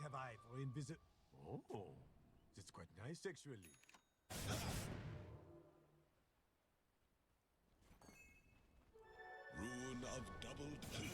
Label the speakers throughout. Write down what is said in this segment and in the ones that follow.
Speaker 1: have I for invisit? Oh, that's quite nice, actually.
Speaker 2: Rune of doubled cliff.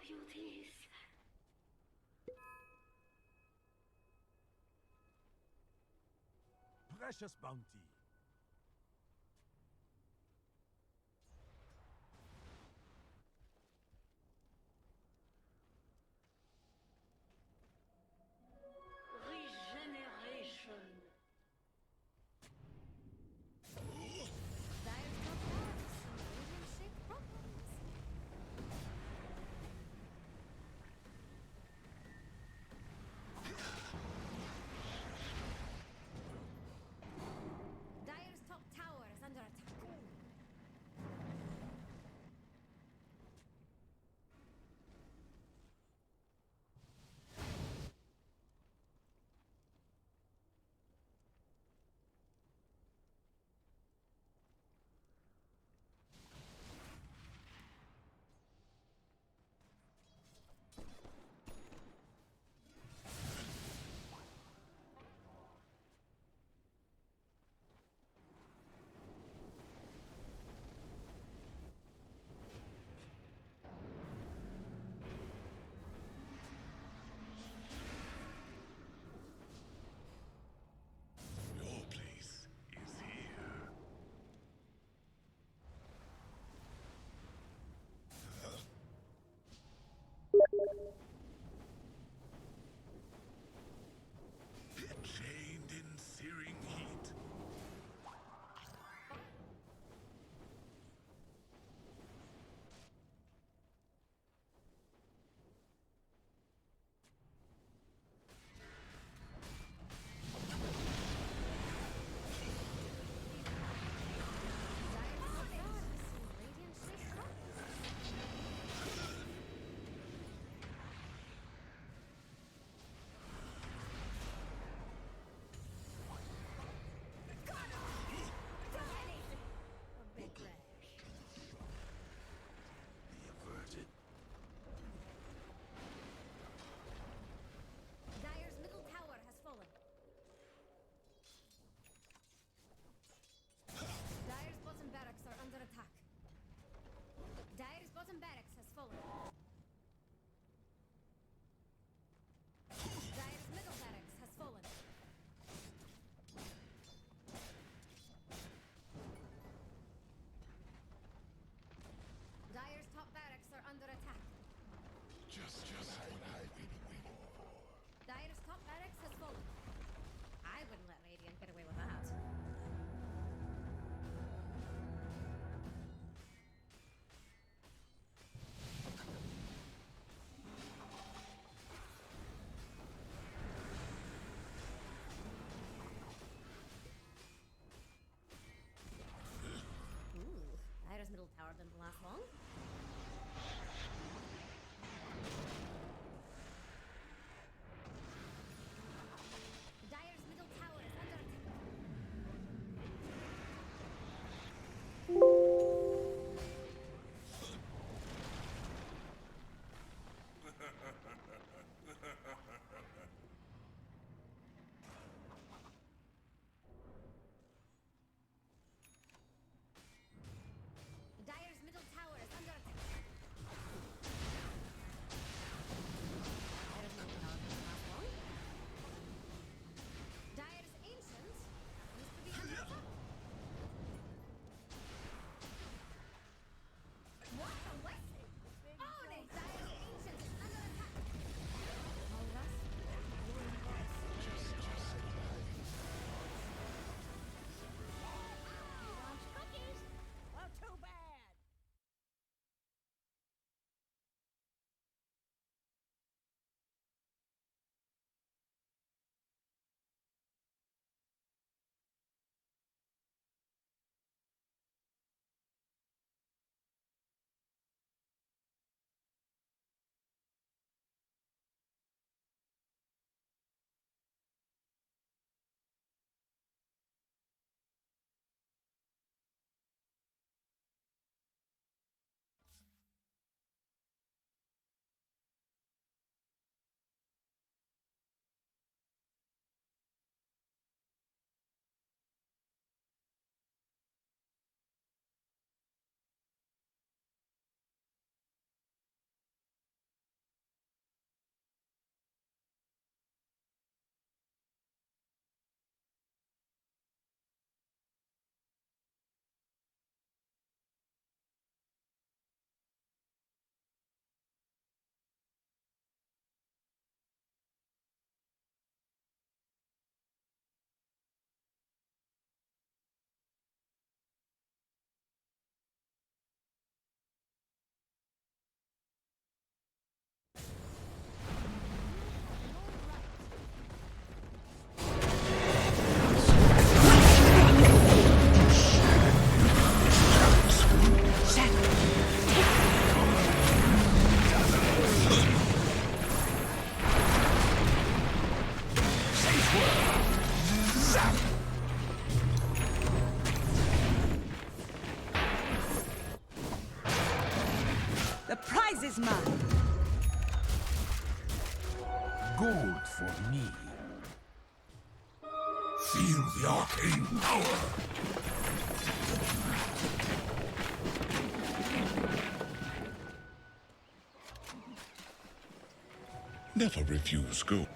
Speaker 3: Beauties.
Speaker 1: Precious bounty.
Speaker 3: Regeneration.
Speaker 2: Chained in searing heat. Just what I've been waiting for.
Speaker 3: Dire's top barracks has fallen. I wouldn't let Radiant get away with that. Ooh, Dire's middle tower didn't last long. Dire's middle tower is under attack. Dire's middle tower is under attack. Dire's middle tower didn't last long. Dire's ancient happens to be under attack. What a waste! Oh, Dire's ancient is under attack. All of us, you want cookies? Well, too bad.
Speaker 4: The prize is mine.
Speaker 1: Gold for me.
Speaker 2: Feel the arcane power. Never refuse gold.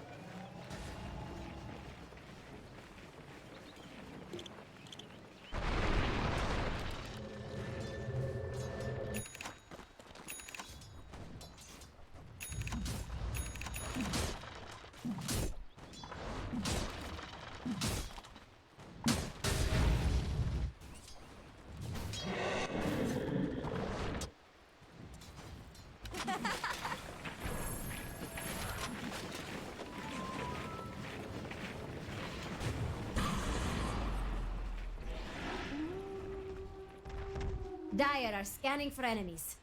Speaker 3: Dire are scanning for enemies.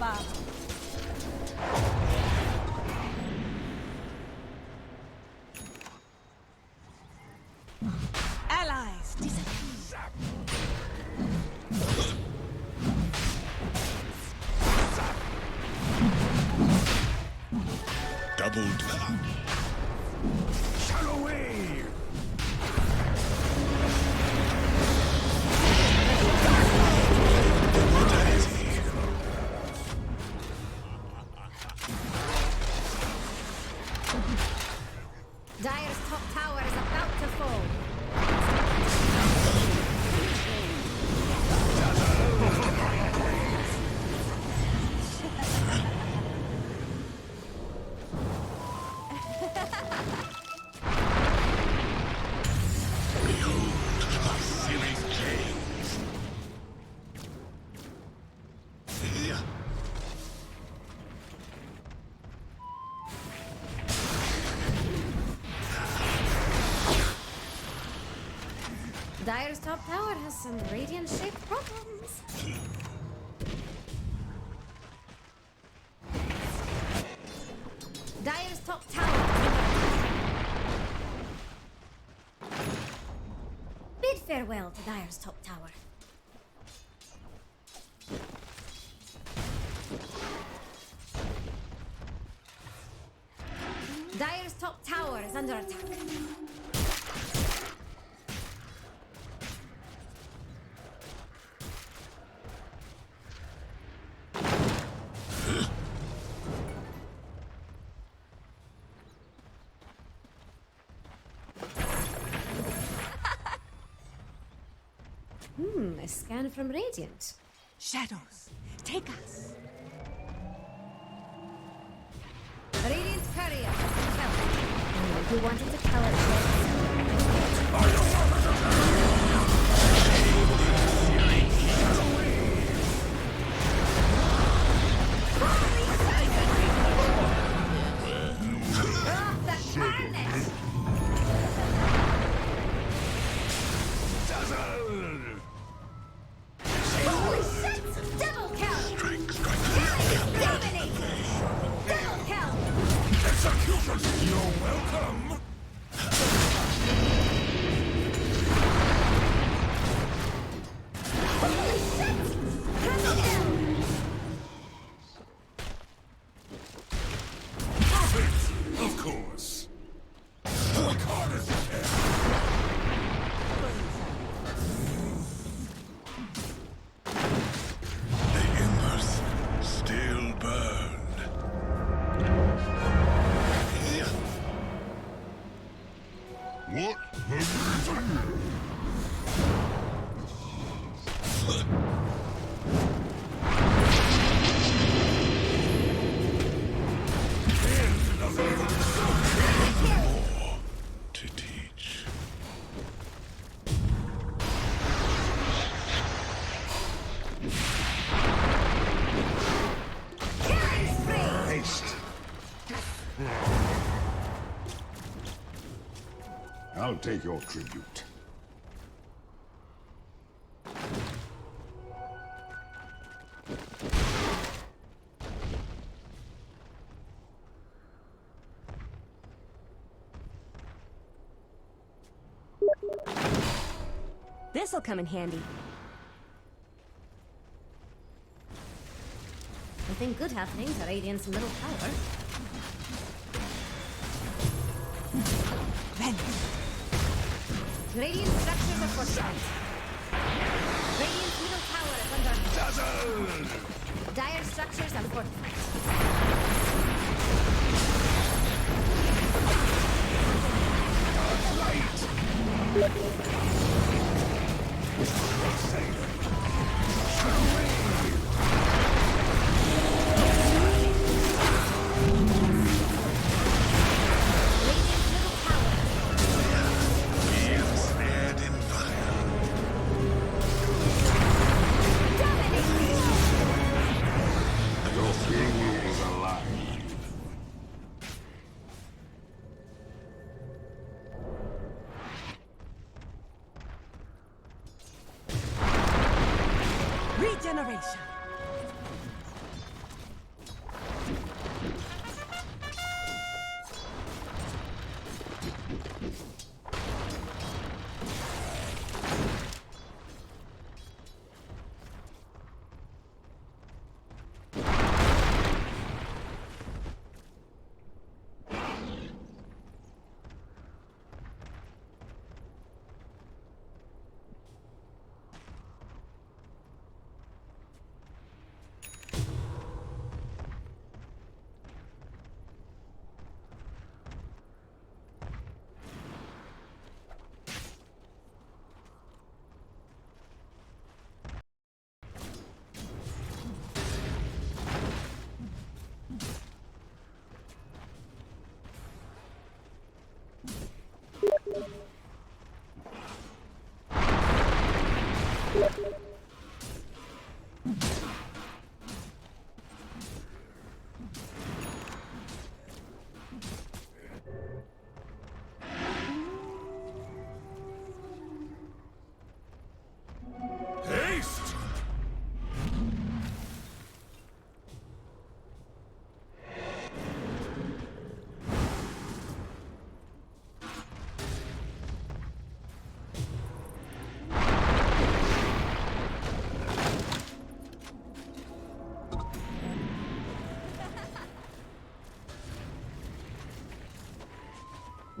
Speaker 4: far. Allies disappear.
Speaker 2: Doubled.
Speaker 1: Shut away!
Speaker 3: Dire's top tower is about to fall.
Speaker 2: Behold, my series change. Yeah.
Speaker 3: Dire's top tower has some radiant-shaped problems. Dire's top tower. Bid farewell to Dire's top tower. Dire's top tower is under attack. A scan from Radiant.
Speaker 4: Shadows, take us.
Speaker 3: Radiant courier has been killed. You wanted to kill Holy shit! Double kill!
Speaker 2: Strike.
Speaker 3: Killing dominated! Double kill!
Speaker 1: Execution! You're welcome!
Speaker 3: Holy shit! Triple kill!
Speaker 1: Perfect! Of course. Work hard as you can.
Speaker 2: The embers still burn. Yeah. What? More to teach.
Speaker 3: Killing spree!
Speaker 1: Haste. I'll take your tribute.
Speaker 3: This'll come in handy. Nothing good happening to Radiant's middle tower.
Speaker 4: Venice.
Speaker 3: Radiant structures are fortified. Radiant's middle tower is under attack. Dire structures are fortified. Radiant's middle tower.
Speaker 2: We am snared in fire.
Speaker 1: Your king is alive.
Speaker 4: Regeneration.
Speaker 1: Haste!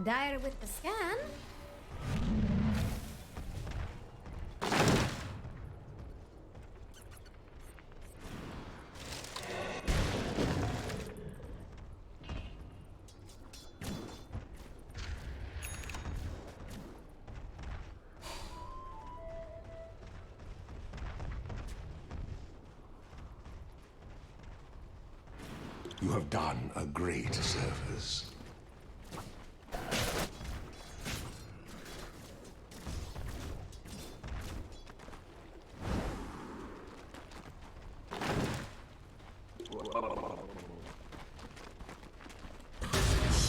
Speaker 3: Dire with the scan.
Speaker 1: You have done a great service.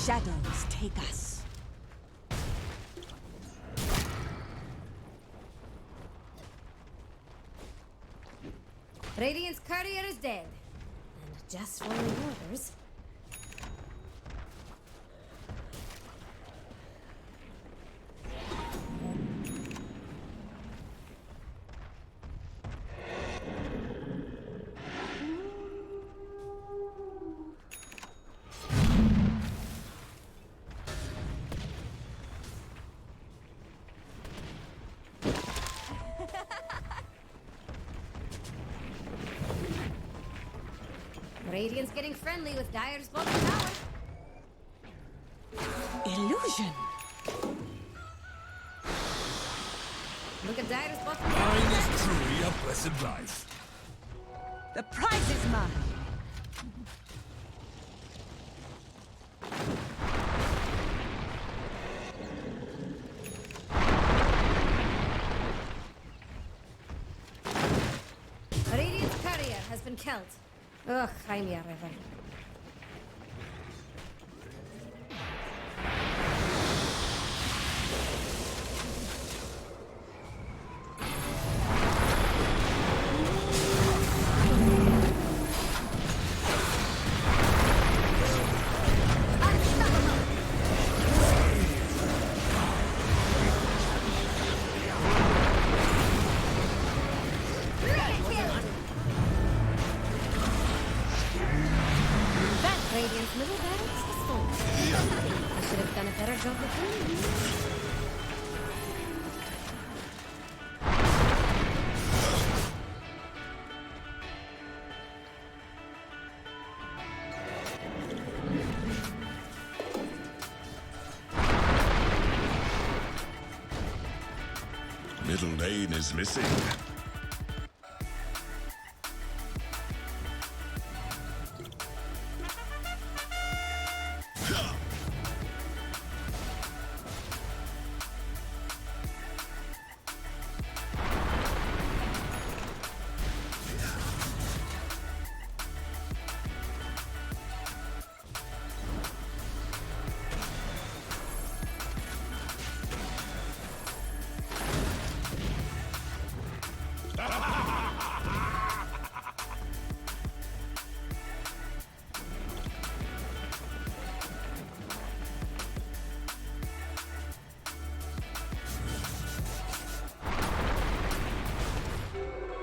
Speaker 4: Shadows take us.
Speaker 3: Radiant's courier is dead. And just for the orders. Radiant's getting friendly with Dire's bottom tower.
Speaker 4: Illusion.
Speaker 3: Look at Dire's bottom tower.
Speaker 1: Mine is truly a blessed life.
Speaker 4: The prize is mine.
Speaker 3: Radiant's courier has been killed. Ugh, Crimea River. Radiant's middle barracks is full. I should have done a better job with him.
Speaker 2: Middle lane is missing.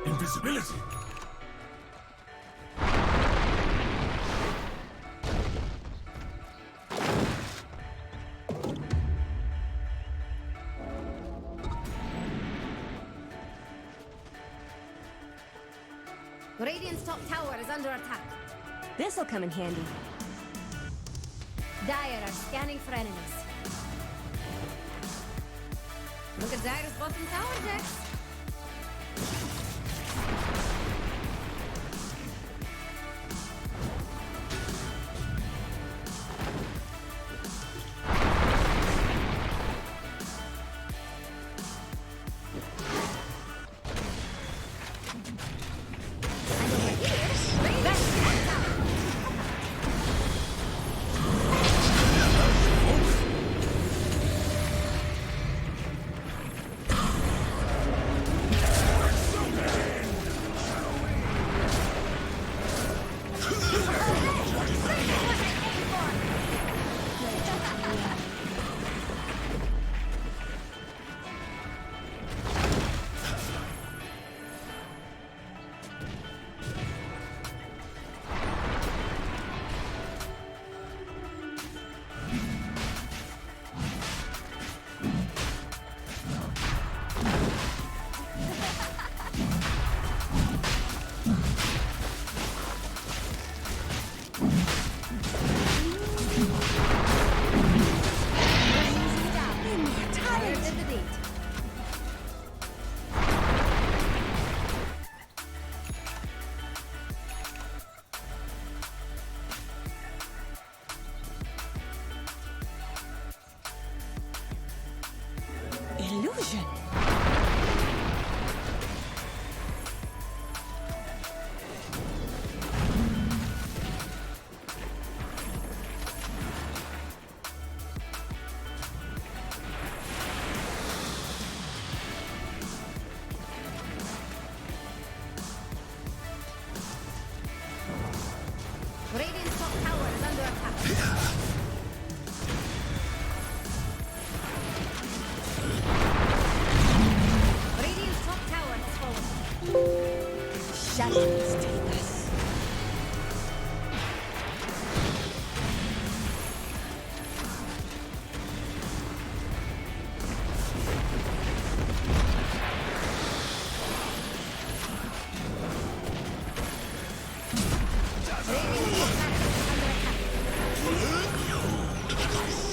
Speaker 1: Invisibility!
Speaker 3: Radiant's top tower is under attack.
Speaker 4: This'll come in handy.
Speaker 3: Dire are scanning for enemies. Look at Dire's bottom tower, Dex. indeed.
Speaker 4: Illusion.
Speaker 3: Radiant's top tower is under attack. Radiant's top tower has fallen.
Speaker 4: Shadows take us.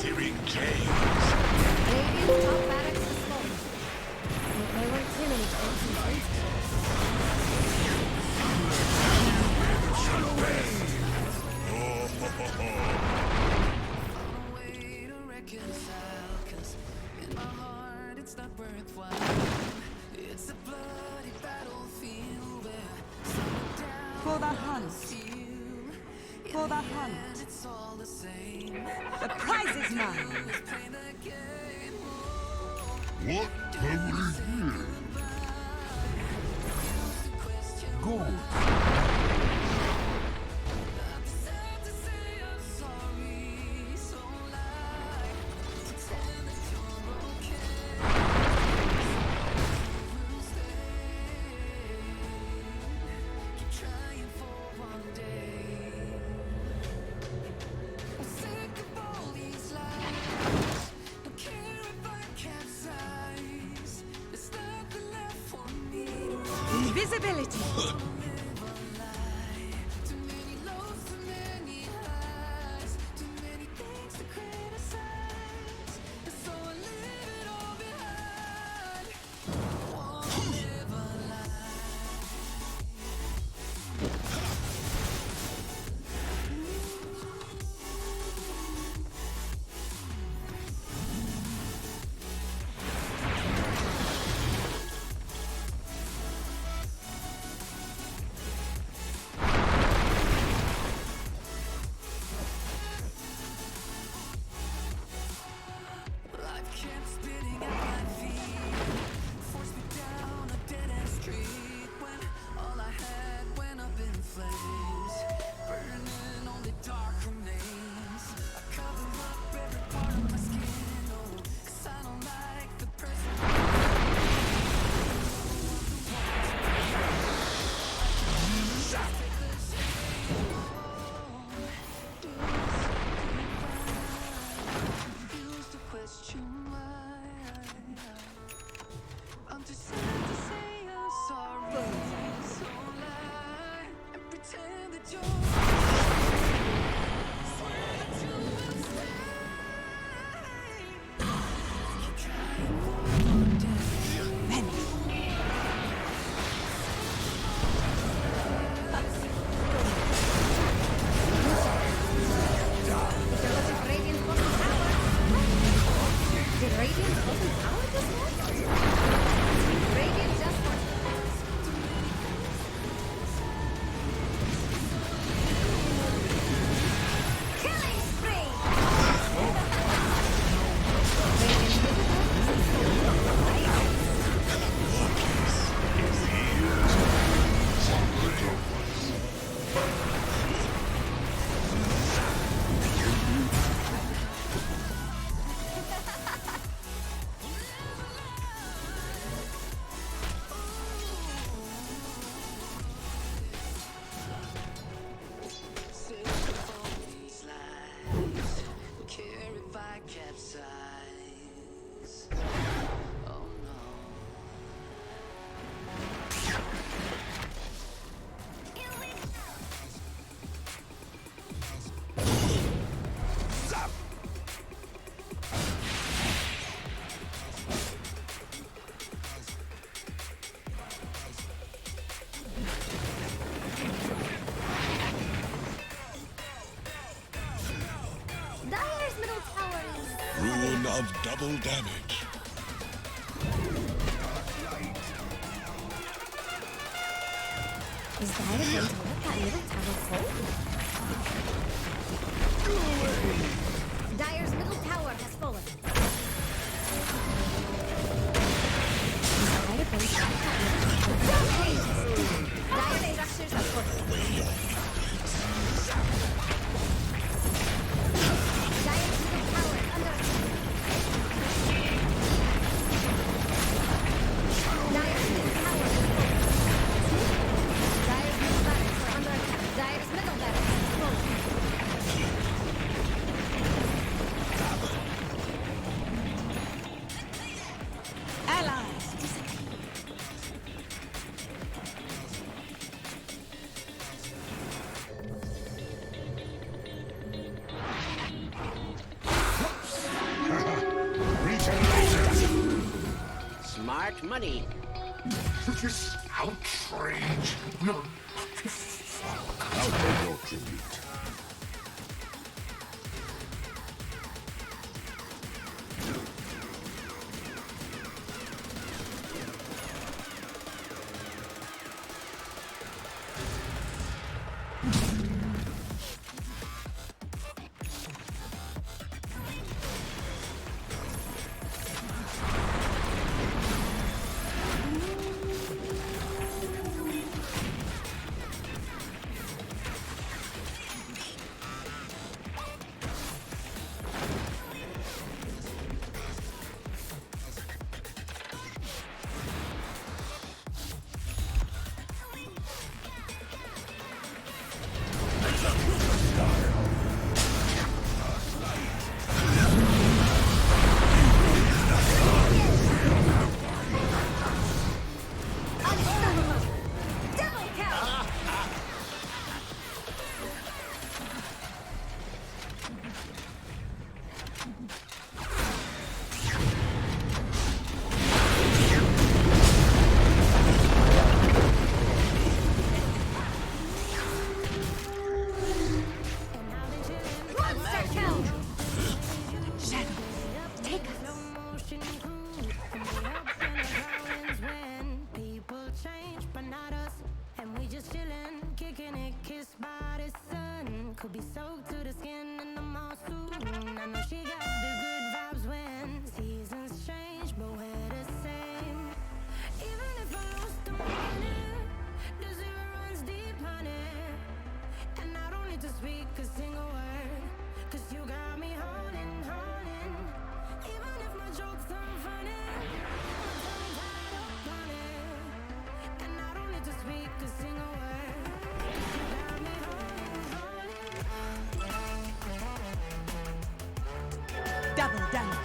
Speaker 2: Searing James.
Speaker 3: Radiant's top barracks has fallen. There weren't too many chances.
Speaker 5: Way to reconcile, 'cause in my heart it's not worthwhile. It's a bloody battlefield where someone down
Speaker 4: For the hunt.
Speaker 5: you.
Speaker 4: For the hunt.
Speaker 5: And it's all the same.
Speaker 4: The prize is mine.
Speaker 5: Play the game.
Speaker 1: What have we here? Gold.
Speaker 5: Sad to say I'm sorry, so lie. Pretend that you're okay. We'll stay. Keep trying for one day. I'm sick of all these lies. Don't care if I capsize. There's nothing left for me to run.
Speaker 4: Invisibility.
Speaker 5: Live a lie. Too many lows, too many highs. Too many things to criticize. And so I leave it all behind. Wanna live a lie.
Speaker 2: Double damage.
Speaker 3: Is that a going to let that little tower fall? Dire's middle tower has fallen. Is that a going to let that little tower fall? Dire's structures are falling. Dire's middle tower is under attack. Dire's middle tower is falling. Dire's middle barracks are under attack. Dire's middle barracks is falling.
Speaker 4: Allies disappear.
Speaker 6: Smart money.
Speaker 1: This outrage will I'll pay your tribute.
Speaker 3: Unstoppable! Double kill! Monster kill!
Speaker 4: Shadow, take us.
Speaker 5: Motion cool. And we ups and downs when people change, but not us. And we just chillin', kicking it, kissed by the sun. Could be soaked to the skin in the mall soon. I know she got the good vibes when seasons change, but we're the same. Even if I lost the money, the zero runs deep, honey. And I don't need to speak a single word, 'cause you got me holding, holding. Even if my jokes aren't funny, my tongue tied up on it. And I don't need to speak a single word, 'cause you got me holding, holding.
Speaker 4: Double damage.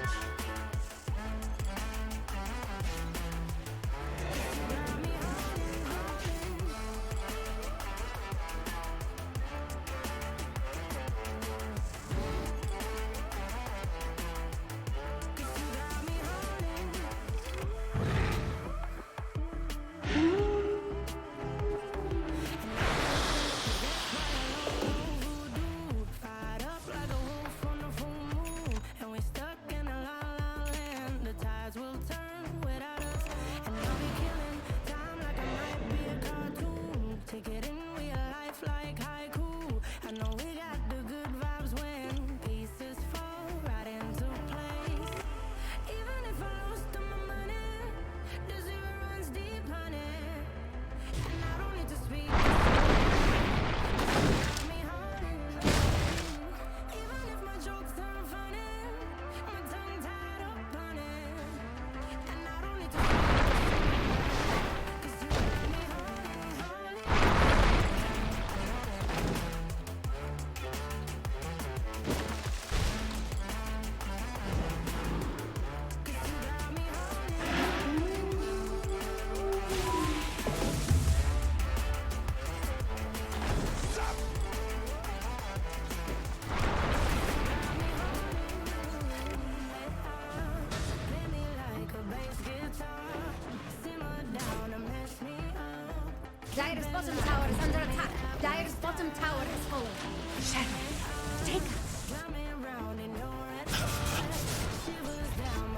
Speaker 5: Fired up like a wolf on a full moon, and we're stuck in a la la land. The tides will turn without us, and I'll be killing time like I might be a cartoon. Take it in real life like haiku. I know we got the good vibes when pieces fall right into place. Even if I lost all my money, the zero runs deep, honey. And I don't need to speak. Got me holding, even if my jokes aren't funny, my tongue tied up on it. And I don't need to speak, 'cause you got me holding, holding. Play me like a bass guitar, simmer down and mess me up.
Speaker 3: Dire's bottom tower is under attack. Dire's bottom tower is fallen.
Speaker 4: Shadow, take us.
Speaker 5: Got me around in your head, shivers down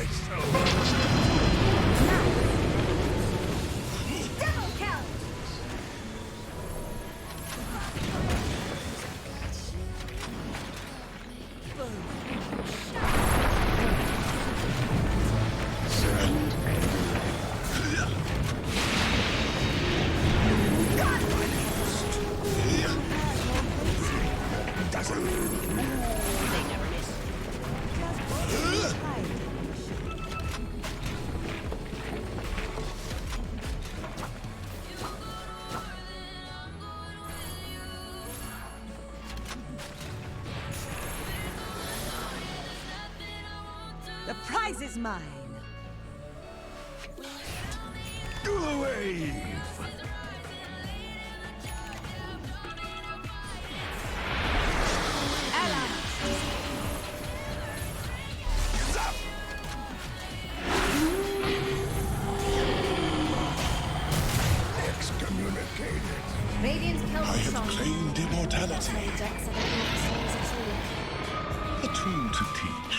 Speaker 1: my soul.
Speaker 3: Double kill!
Speaker 4: The prize is mine.
Speaker 1: Go away! Excommunicated.
Speaker 3: Radiant killed
Speaker 2: I
Speaker 3: the
Speaker 2: have
Speaker 3: song.
Speaker 2: claimed immortality,
Speaker 3: Jackson, I think the souls are truly.
Speaker 2: a tool to teach.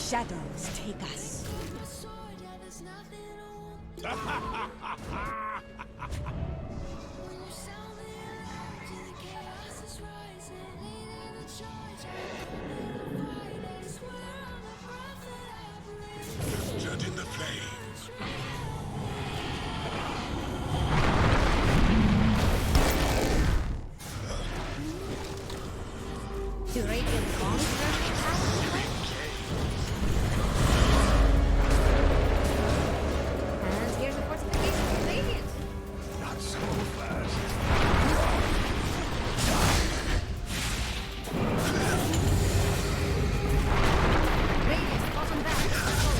Speaker 4: Shadows take us.
Speaker 2: Blood in the flames.
Speaker 3: Do Radiant bombs really pass the way? And here's a fortification for Radiant.
Speaker 1: Not so fast.
Speaker 3: Radiant's bottom back is full.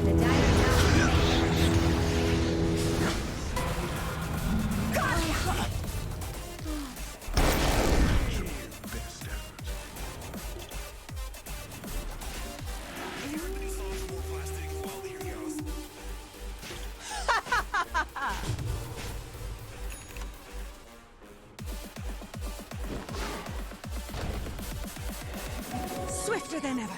Speaker 3: The dire now.
Speaker 2: Best effort.
Speaker 4: Swifter than ever.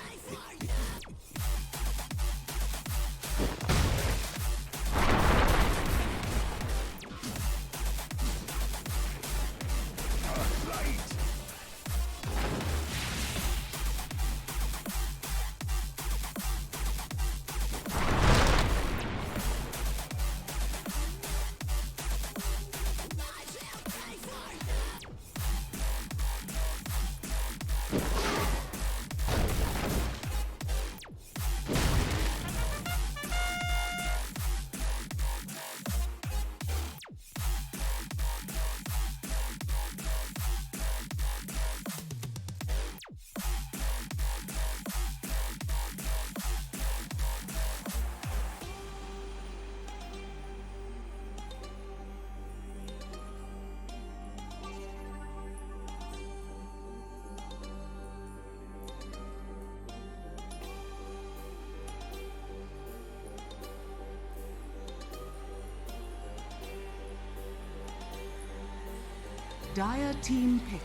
Speaker 4: Dire team pick.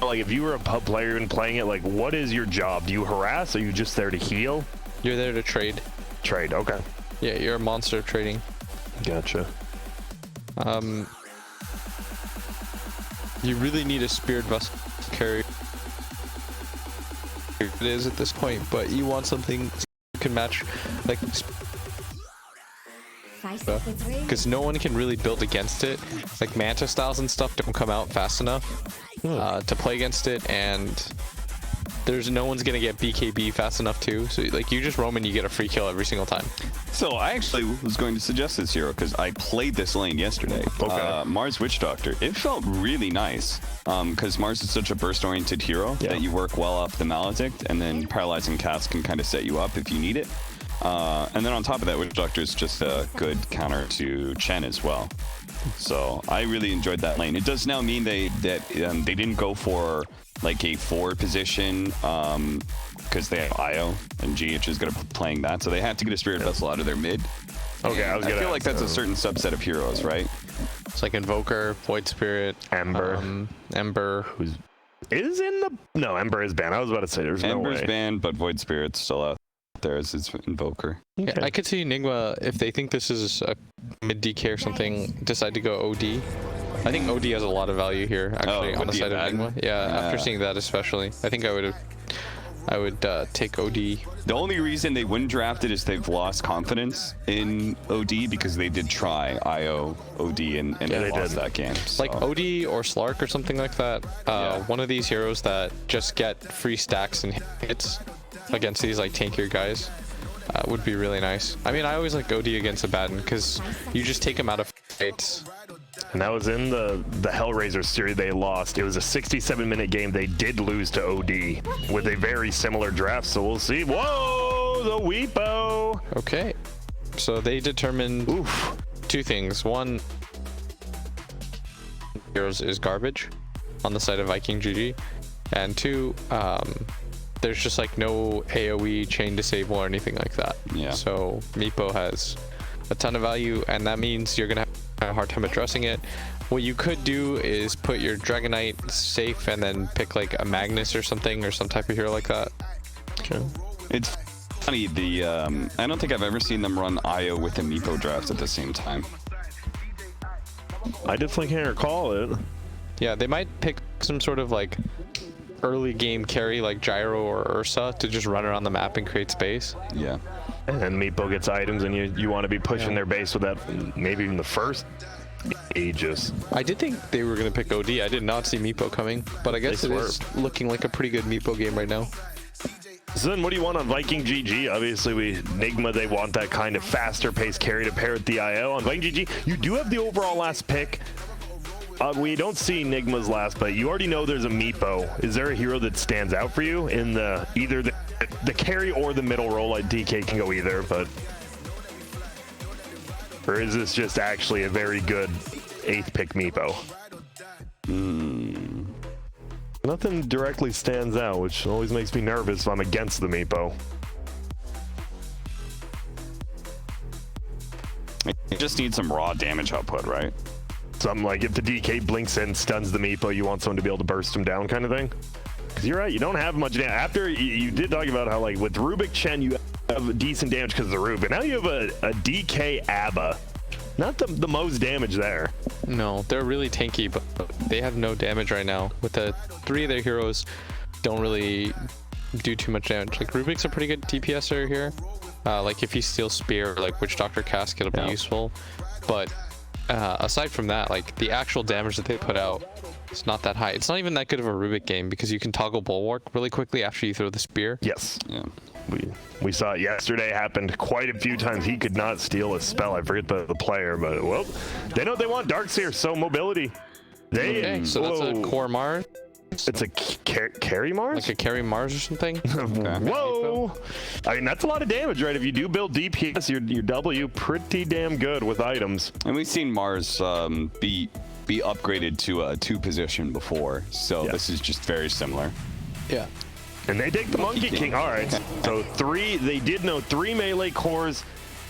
Speaker 6: Like, if you were a pub player and playing it, like, what is your job? Do you harass? Or are you just there to heal?
Speaker 7: You're there to trade.
Speaker 6: Trade, okay.
Speaker 7: Yeah, you're a monster of trading.
Speaker 6: Gotcha.
Speaker 7: You really need a speared vessel to carry. It is at this point, but you want something you can match, like, because no one can really build against it. Like Manta styles and stuff don't come out fast enough to play against it, and there's no one's gonna get BKB fast enough too. So like you just roam and you get a free kill every single time.
Speaker 8: So I actually was going to suggest this hero because I played this lane yesterday.
Speaker 6: Okay.
Speaker 8: Mars Witch Doctor. It felt really nice because Mars is such a burst-oriented hero that you work well off the Maledict, and then Paralyzing Cast can kind of set you up if you need it. And then on top of that, Witch Doctor is just a good counter to Chen as well. So I really enjoyed that lane. It does now mean they didn't go for like a 4 position because they have IO and GH is going to be playing that. So they had to get a Spirit Vessel out of their mid.
Speaker 6: Okay,
Speaker 8: I feel like that's a certain subset of heroes, right?
Speaker 7: It's like Invoker, Void Spirit,
Speaker 6: Ember.
Speaker 7: Ember.
Speaker 6: Who's is in the... No, Ember is banned. I was about to say, there's no way.
Speaker 8: Ember's banned, but Void Spirit's still out there as its Invoker.
Speaker 7: Yeah, I could see Nigma, if they think this is a mid DK or something, decide to go OD. I think OD has a lot of value here, actually, on the side of Nigma. Yeah, after seeing that especially. I think I would take OD.
Speaker 8: The only reason they wouldn't draft it is they've lost confidence in OD because they did try IO OD and they lost that game. So.
Speaker 7: Like OD or Slark or something like that. One of these heroes that just get free stacks and hits against these like tankier guys would be really nice. I mean, I always like OD against Abaddon because you just take him out of fights.
Speaker 6: And that was in the Hellraiser series they lost. It was a 67-minute game. They did lose to OD with a very similar draft, so we'll see. Whoa, the Weepo!
Speaker 7: Okay, so they determined 2 things. One, heroes is garbage on the side of Vikingg GG, and 2, there's just like no AoE chain disable or anything like that.
Speaker 8: Yeah.
Speaker 7: So Meepo has a ton of value, and that means you're gonna have a hard time addressing it. What you could do is put your Dragonite safe and then pick like a Magnus or something, or some type of hero like that.
Speaker 6: Okay.
Speaker 8: It's funny, I don't think I've ever seen them run IO with a Meepo draft at the same time.
Speaker 6: I definitely can't recall it.
Speaker 7: Yeah, they might pick some sort of like early game carry like Gyro or Ursa to just run around the map and create space.
Speaker 8: Yeah.
Speaker 6: And then Meepo gets items, and you want to be pushing their base with that, maybe even the first Aegis.
Speaker 7: I did think they were going to pick OD. I did not see Meepo coming, but I guess it is looking like a pretty good Meepo game right now.
Speaker 6: So then what do you want on Vikingg GG? Obviously, Nigma, they want that kind of faster pace carry to pair with the IO. On Vikingg GG, you do have the overall last pick. We don't see Nigma's last, but you already know there's a Meepo. Is there a hero that stands out for you in either the carry or the middle role? Like DK can go either, but... Or is this just actually a very good 8th pick Meepo? Nothing directly stands out, which always makes me nervous if I'm against the Meepo.
Speaker 8: You just need some raw damage output, right?
Speaker 6: Something like if the DK blinks in, stuns the Meepo, you want someone to be able to burst him down kind of thing? Because you're right, you don't have much damage. After, you did talk about how, like, with Rubik Chen, you have decent damage because of the Rubik. Now you have a DK Abba. Not the most damage there.
Speaker 7: No, they're really tanky, but they have no damage right now. With the 3 of their heroes, don't really do too much damage. Like, Rubik's a pretty good DPSer here. Like, if he steals Spear or, like, Witch Doctor Cask, it'll be useful. But aside from that, like, the actual damage that they put out is not that high. It's not even that good of a Rubik game because you can toggle Bulwark really quickly after you throw the Spear.
Speaker 6: Yes.
Speaker 8: Yeah.
Speaker 6: We saw it yesterday, happened quite a few times. He could not steal a spell. I forget the player, but, well, they know what they want. Darkseer, so mobility.
Speaker 7: Okay, so that's a core Mars.
Speaker 6: It's a carry Mars?
Speaker 7: Like a carry Mars or something?
Speaker 6: Whoa! I mean, that's a lot of damage, right? If you do build DPS, your W pretty damn good with items.
Speaker 8: And we've seen Mars be upgraded to a 2 position before, so this is just very similar.
Speaker 7: Yeah.
Speaker 6: And they take the Monkey King. All right. So they did know 3 melee cores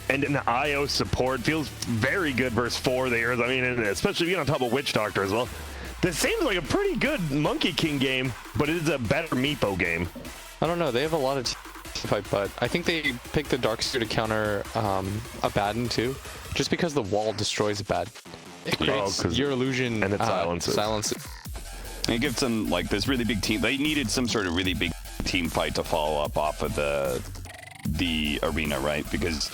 Speaker 6: and an IO support feels very good versus 4 of the heroes. I mean, and especially being on top of Witch Doctor as well. This seems like a pretty good Monkey King game, but it is a better Meepo game.
Speaker 7: I don't know. They have a lot of fight, but I think they picked the Darkseer to counter a Baden too, just because the wall destroys a Bad. It creates your illusion
Speaker 6: and it silences.
Speaker 8: It gives them like this really big team. They needed some sort of really big team fight to follow up off of the arena, right? Because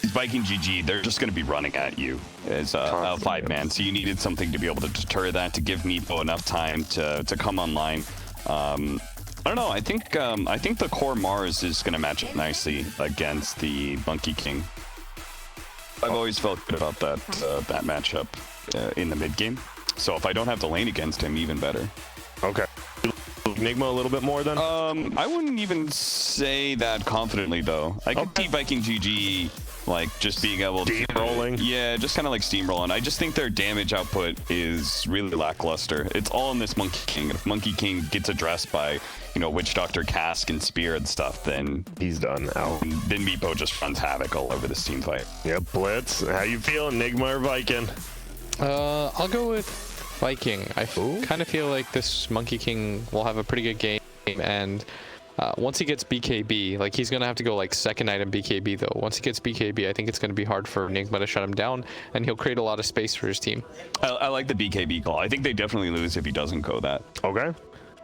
Speaker 8: Vikingg GG, they're just going to be running at you as a 5-man. So you needed something to be able to deter that, to give Meepo enough time to come online. I don't know. I think the core Mars is going to match up nicely against the Monkey King. I've always felt good about that matchup in the mid game. So if I don't have to lane against him, even better.
Speaker 6: Okay. Nigma a little bit more then?
Speaker 8: I wouldn't even say that confidently though. I could see Vikingg GG like just being able to
Speaker 6: steamrolling.
Speaker 8: Yeah, just kind of like steamrolling. I just think their damage output is really lackluster. It's all in this Monkey King. If Monkey King gets addressed by, you know, Witch Doctor, Cask, and Spear and stuff, then
Speaker 6: he's done.
Speaker 8: Then Meepo just runs havoc all over this team fight.
Speaker 6: Yep, Blitz. How you feeling, Nigma or Vikingg?
Speaker 7: I'll go with Vikingg. I kind of feel like this Monkey King will have a pretty good game, and once he gets BKB, like he's gonna have to go like second item BKB though. Once he gets BKB, I think it's gonna be hard for Nigma to shut him down, and he'll create a lot of space for his team.
Speaker 8: I like the BKB call. I think they definitely lose if he doesn't go that.
Speaker 6: Okay.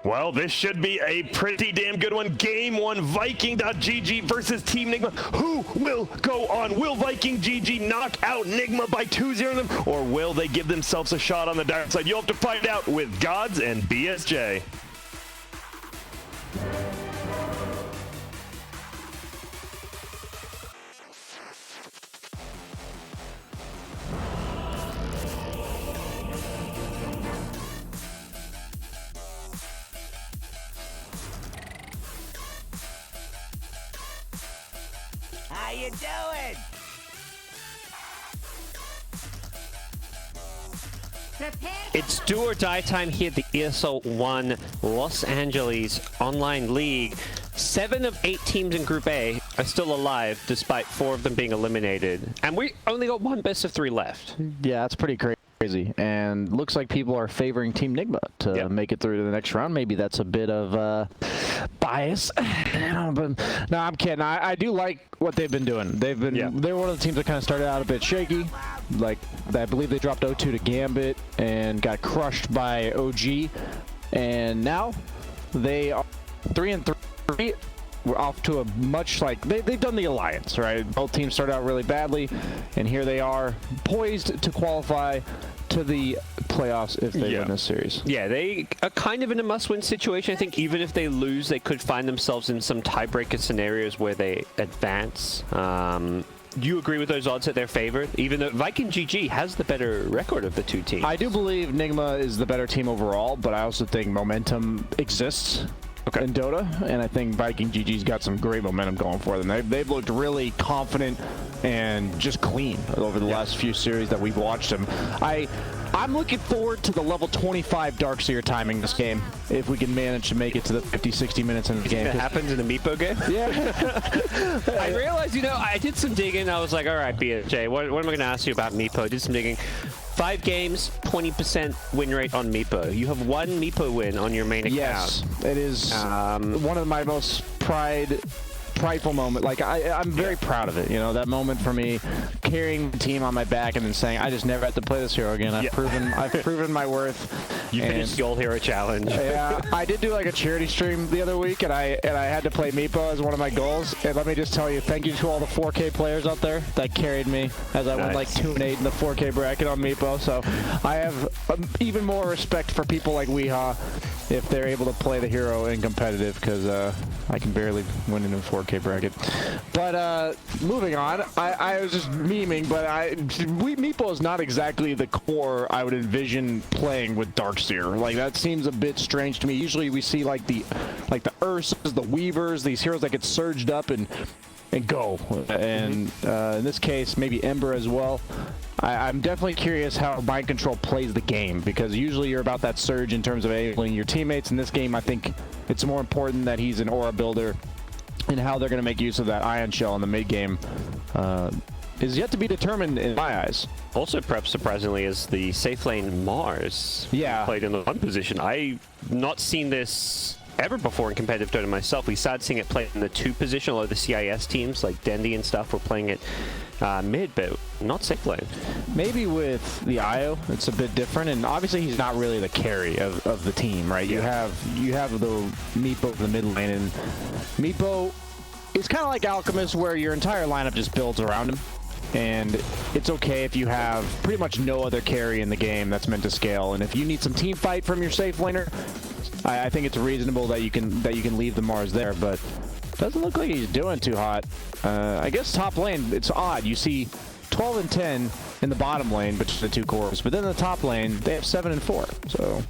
Speaker 6: Well, this should be a pretty damn good one. Game 1, Vikingg.GG versus Team Nigma. Who will go on? Will Vikingg GG knock out Nigma by 2-0 them, or will they give themselves a shot on the dark side? You'll have to find out with Gods and BSJ.
Speaker 4: How you doing?
Speaker 9: It's do or die time here at the ESL 1 Los Angeles Online League. 7 of 8 teams in Group A are still alive, despite 4 of them being eliminated. And we only got 1 best of 3 left.
Speaker 10: Yeah, that's pretty crazy. And looks like people are favoring Team Nigma to make it through to the next round. Maybe that's a bit of bias. But no, I'm kidding. I do like what they've been doing. They're one of the teams that kind of started out a bit shaky. Like, I believe they dropped 0-2 to Gambit and got crushed by OG. And now they are 3-3. We're off to a much, like, they've done the alliance, right? Both teams started out really badly, and here they are poised to qualify to the playoffs if they win this series.
Speaker 9: Yeah, they are kind of in a must-win situation. I think even if they lose, they could find themselves in some tiebreaker scenarios where they advance. Do you agree with those odds that they're favored? Even though Vikingg GG has the better record of the 2 teams.
Speaker 10: I do believe Nigma is the better team overall, but I also think momentum exists in Dota, and I think Vikingg GG's got some great momentum going for them. They've looked really confident and just clean over the last few series that we've watched them. I'm looking forward to the level 25 Darkseer timing this game, if we can manage to make it to the 50-60 minutes in the game.
Speaker 9: It happens in the Meepo game?
Speaker 10: Yeah.
Speaker 9: I realized, you know, I did some digging. I was like, all right, BSJ, what am I going to ask you about Meepo? I did some digging. 5 games, 20% win rate on Meepo. You have 1 Meepo win on your main account.
Speaker 10: Yes, it is one of my most prideful moment. Like, I'm very proud of it. You know, that moment for me, carrying the team on my back and then saying, I just never have to play this hero again. I've proven my worth.
Speaker 9: You finished the All Hero Challenge.
Speaker 10: Yeah, I did do like a charity stream the other week, and I had to play Meepo as one of my goals. And let me just tell you, thank you to all the 4K players out there that carried me as I went like 2-8 in the 4K bracket on Meepo. So I have even more respect for people like Weehaw if they're able to play the hero in competitive, because I can barely win in a 4K bracket. But moving on, I was just memeing, but Meepo is not exactly the core I would envision playing with Darkseer. Like, that seems a bit strange to me. Usually we see like the Ursas, the Weavers, these heroes that get surged up and go. And in this case, maybe Ember as well. I'm definitely curious how Mind Control plays the game, because usually you're about that surge in terms of enabling your teammates. In this game, I think it's more important that he's an aura builder and how they're going to make use of that Ion Shell in the mid game is yet to be determined in my eyes.
Speaker 9: Also, perhaps surprisingly, is the safe lane Mars.
Speaker 10: Yeah.
Speaker 9: Played in the 1 position. I've not seen this ever before in competitive Dota myself. We started seeing it played in the 2 position. A lot of the CIS teams, like Dendy and stuff, were playing it mid, but not safe lane.
Speaker 10: Maybe with the IO, it's a bit different, and obviously he's not really the carry of the team, right?
Speaker 9: Yeah.
Speaker 10: You have the Meepo in the mid lane, and Meepo is kind of like Alchemist, where your entire lineup just builds around him. And it's okay if you have pretty much no other carry in the game that's meant to scale. And if you need some team fight from your safe laner, I think it's reasonable that you can leave the Mars there. But doesn't look like he's doing too hot. I guess top lane, it's odd. You see 12 and 10 in the bottom lane between the 2 cores, but then in the top lane they have 7 and 4. So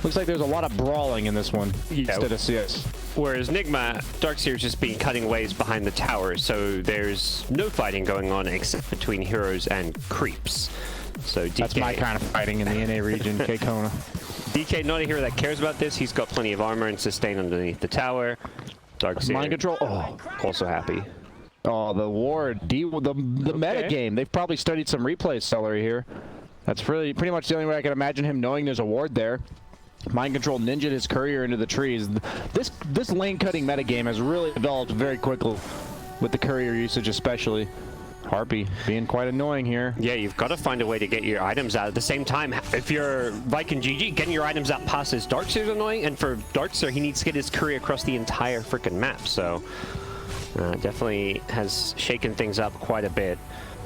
Speaker 10: looks like there's a lot of brawling in this one instead of CS.
Speaker 9: Whereas Nigma, Darkseer's just been cutting waves behind the tower, so there's no fighting going on except between heroes and creeps. So DK,
Speaker 10: that's my kind of fighting in the NA region, K-Kona.
Speaker 9: DK, not a hero that cares about this. He's got plenty of armor and sustain underneath the tower. Darkseer,
Speaker 10: mind control. Oh,
Speaker 9: also happy.
Speaker 10: Oh, the ward, the meta game. They've probably studied some replays, Celery here. That's really pretty much the only way I can imagine him knowing there's a ward there. Mind control ninja'd his courier into the trees. This lane cutting metagame has really developed very quickly with the courier usage especially. Harpy being quite annoying here.
Speaker 9: Yeah, you've got to find a way to get your items out at the same time. If you're Vikingg GG, getting your items out past his Darkseer is annoying, and for Darkseer, he needs to get his courier across the entire freaking map. So definitely has shaken things up quite a bit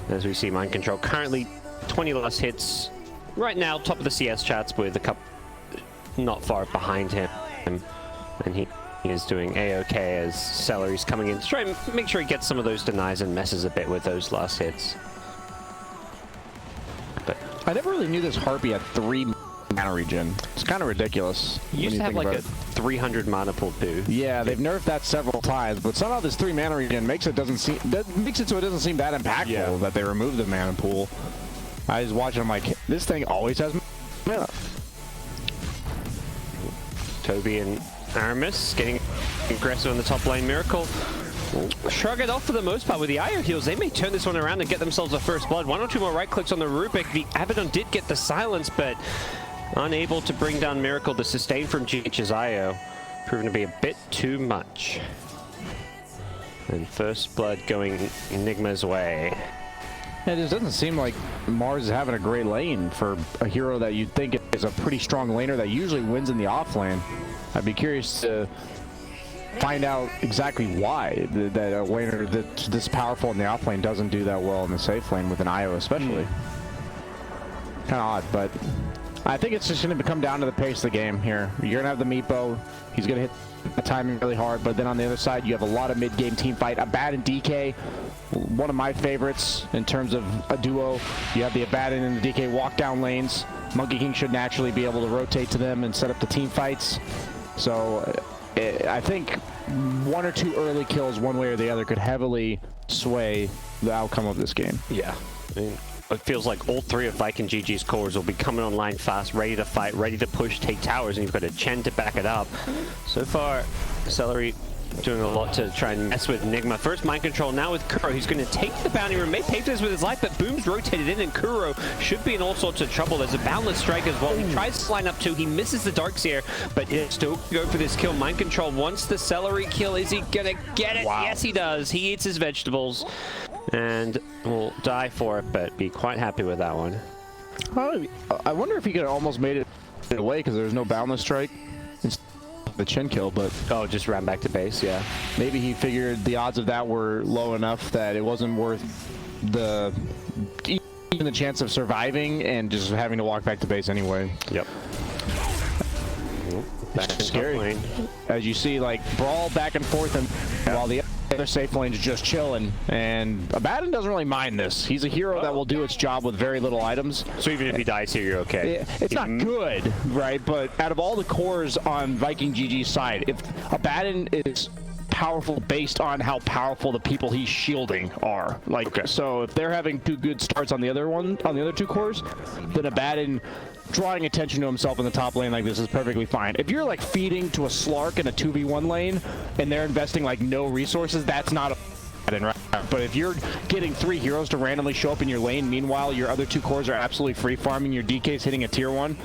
Speaker 9: as we see mind control. Currently 20 less hits right now, top of the CS chats with a couple not far behind him, and he is doing a-okay as Celery's coming in to try and make sure he gets some of those denies and messes a bit with those last hits. But
Speaker 10: I never really knew this Harpy had 3 mana regen. It's kind of ridiculous.
Speaker 9: You used to have like a 300 mana pool too.
Speaker 10: Yeah, they've nerfed that several times, but somehow this 3 mana regen makes it so it doesn't seem that impactful that they removed the mana pool. I was watching, I'm like, this thing always has mana.
Speaker 9: Toby and Aramis getting aggressive on the top lane. Miracle shrug it off for the most part with the IO heals. They may turn this one around and get themselves a first blood. 1 or 2 more right clicks on the Rubik. The Abaddon did get the silence, but unable to bring down Miracle. The sustain from GH's IO proving to be a bit too much. And first blood going Nigma's way.
Speaker 10: It just doesn't seem like Mars is having a great lane for a hero that you'd think is a pretty strong laner that usually wins in the off lane. I'd be curious to find out exactly why that a laner that's this powerful in the off lane doesn't do that well in the safe lane with an IO especially. Kind of odd, but I think it's just going to come down to the pace of the game here. You're going to have the Meepo. He's going to hit the timing really hard, but then on the other side, you have a lot of mid-game team fight. Abaddon DK, one of my favorites in terms of a duo. You have the Abaddon and the DK walk down lanes. Monkey King should naturally be able to rotate to them and set up the team fights. So I think 1 or 2 early kills one way or the other could heavily sway the outcome of this game.
Speaker 9: Yeah. I mean, it feels like all 3 of Vikingg GG's cores will be coming online fast, ready to fight, ready to push, take towers, and you've got a Chen to back it up. So far, Celery doing a lot to try and mess with Nigma. First mind control, now with Kuro. He's going to take the bounty room, may pay for this with his life, but Boom's rotated in, and Kuro should be in all sorts of trouble. There's a boundless strike as well. He tries to line up 2, he misses the Darkseer, but he'll still go for this kill. Mind control wants the Celery kill. Is he going to get it? Wow. Yes, he does. He eats his vegetables and will die for it, but be quite happy with that one.
Speaker 10: I wonder if he could have almost made it away because there's no boundless strike. The Chen kill, but
Speaker 9: just ran back to base. Yeah,
Speaker 10: maybe he figured the odds of that were low enough that it wasn't worth even the chance of surviving and just having to walk back to base anyway.
Speaker 9: Yep.
Speaker 10: It's scary as you see, like, brawl back and forth, and while the other safe lane's just chilling. And Abaddon doesn't really mind this. He's a hero that will do its job with very little items.
Speaker 9: So even if he dies here, you're okay.
Speaker 10: It's not good, right? But out of all the cores on Vikingg GG's side, if Abaddon is powerful based on how powerful the people he's shielding are. So if they're having 2 good starts on the other 2 cores, then Abaddon drawing attention to himself in the top lane like this is perfectly fine. If you're feeding to a Slark in a 2v1 lane and they're investing no resources, that's not Abaddon, right? But if you're getting 3 heroes to randomly show up in your lane, meanwhile your other 2 cores are absolutely free farming, your DK's hitting a tier 1,